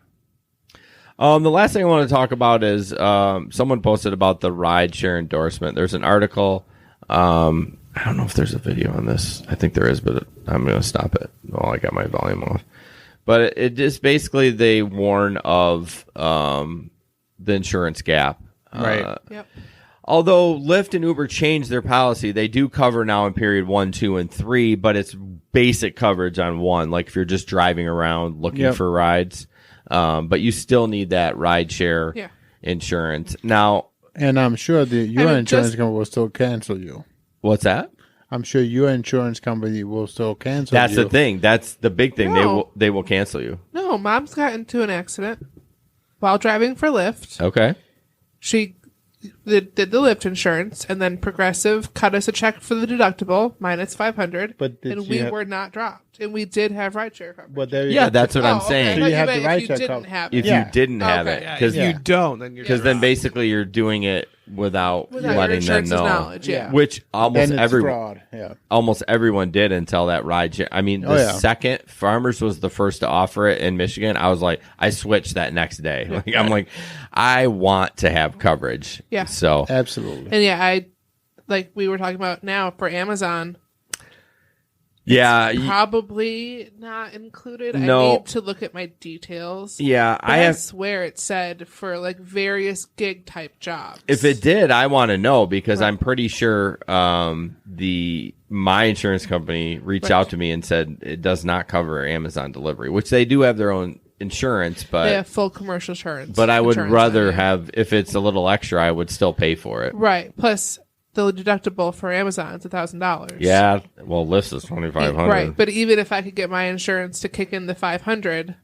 The last thing I want to talk about is someone posted about the rideshare endorsement. There's an article. I don't know if there's a video on this. I think there is, but I'm going to stop it. Oh, I got my volume off. But it just basically they warn of the insurance gap. Right. Yep. Although Lyft and Uber changed their policy, they do cover now in period 1, 2, and 3, but it's basic coverage on 1. Like if you're just driving around looking for rides. But you still need that rideshare insurance. Now, And I'm sure your mean, insurance just- company will still cancel you. what's that? I'm sure your insurance company will still cancel That's you. the thing. That's the big thing. No. They will cancel you. No, Mom's got into an accident while driving for Lyft. Okay. She did the Lyft insurance, and then Progressive cut us a check for the deductible, minus $500, But did and she we have- were not dropped, and we did have rideshare coverage. But there you Yeah, go. that's what I'm saying. So But you have meant the if you rideshare didn't cover- have If it. you didn't have Okay. it, Yeah, because if you don't, then you're then basically you're doing it without Without your letting them insurance's know. knowledge, yeah. Which almost Then it's everyone, fraud. Yeah. almost everyone did until that rideshare. I mean, the Oh, yeah. second Farmers was the first to offer it in Michigan, I was like, I switched that next day. Like, I'm like, I want to have coverage. Yeah. So Absolutely. And yeah, like we were talking about now for Amazon, yeah, probably not included. No. I need to look at my details. yeah, But I swear it said for like various gig type jobs. If it did, I want to know because I'm pretty sure my insurance company reached out to me and said it does not cover Amazon delivery, which they do have their own insurance, they but have full commercial insurance. I would insurance rather on it. have, if it's a little extra, I would still pay for it. Right. Plus the deductible for Amazon is $1,000. Yeah, well, Lyft is $2,500. Right. But even if I could get my insurance to kick in the $500,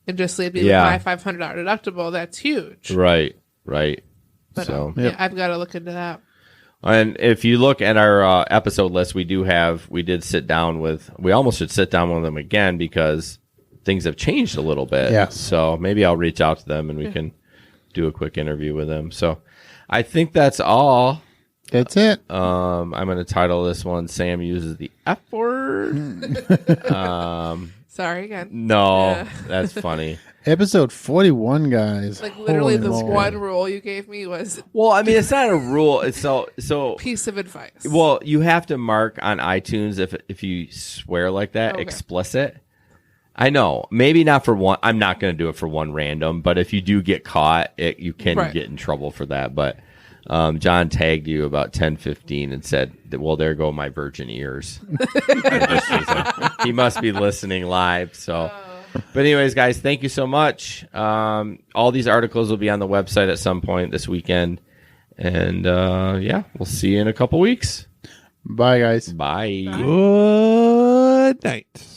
and just leave me Yeah. with my $500 deductible, that's huge. Right. But, So, yeah, I've got to look into that. and if you look at our episode list, we did sit down with. We almost should sit down with them again because things have changed a little bit. Yeah. So maybe I'll reach out to them and we can do a quick interview with them. So I think that's all. That's it. I'm going to title this one "Sam uses the F word." Sorry again. No, that's funny. Episode 41, guys. Like literally Holy the moly. one rule you gave me was Well, I mean, it's not a rule. It's so. piece of advice. Well, you have to mark on iTunes if you swear like that, Okay. explicit. I know, maybe not for one. I'm not going to do it for one random, but if you do get caught, you can Right. get in trouble for that. But John tagged you about 10:15 and said, "Well, there go my virgin ears." He must be listening live. So, but anyways, guys, thank you so much. All these articles will be on the website at some point this weekend, and yeah, we'll see you in a couple weeks. Bye, guys. Bye. Good night.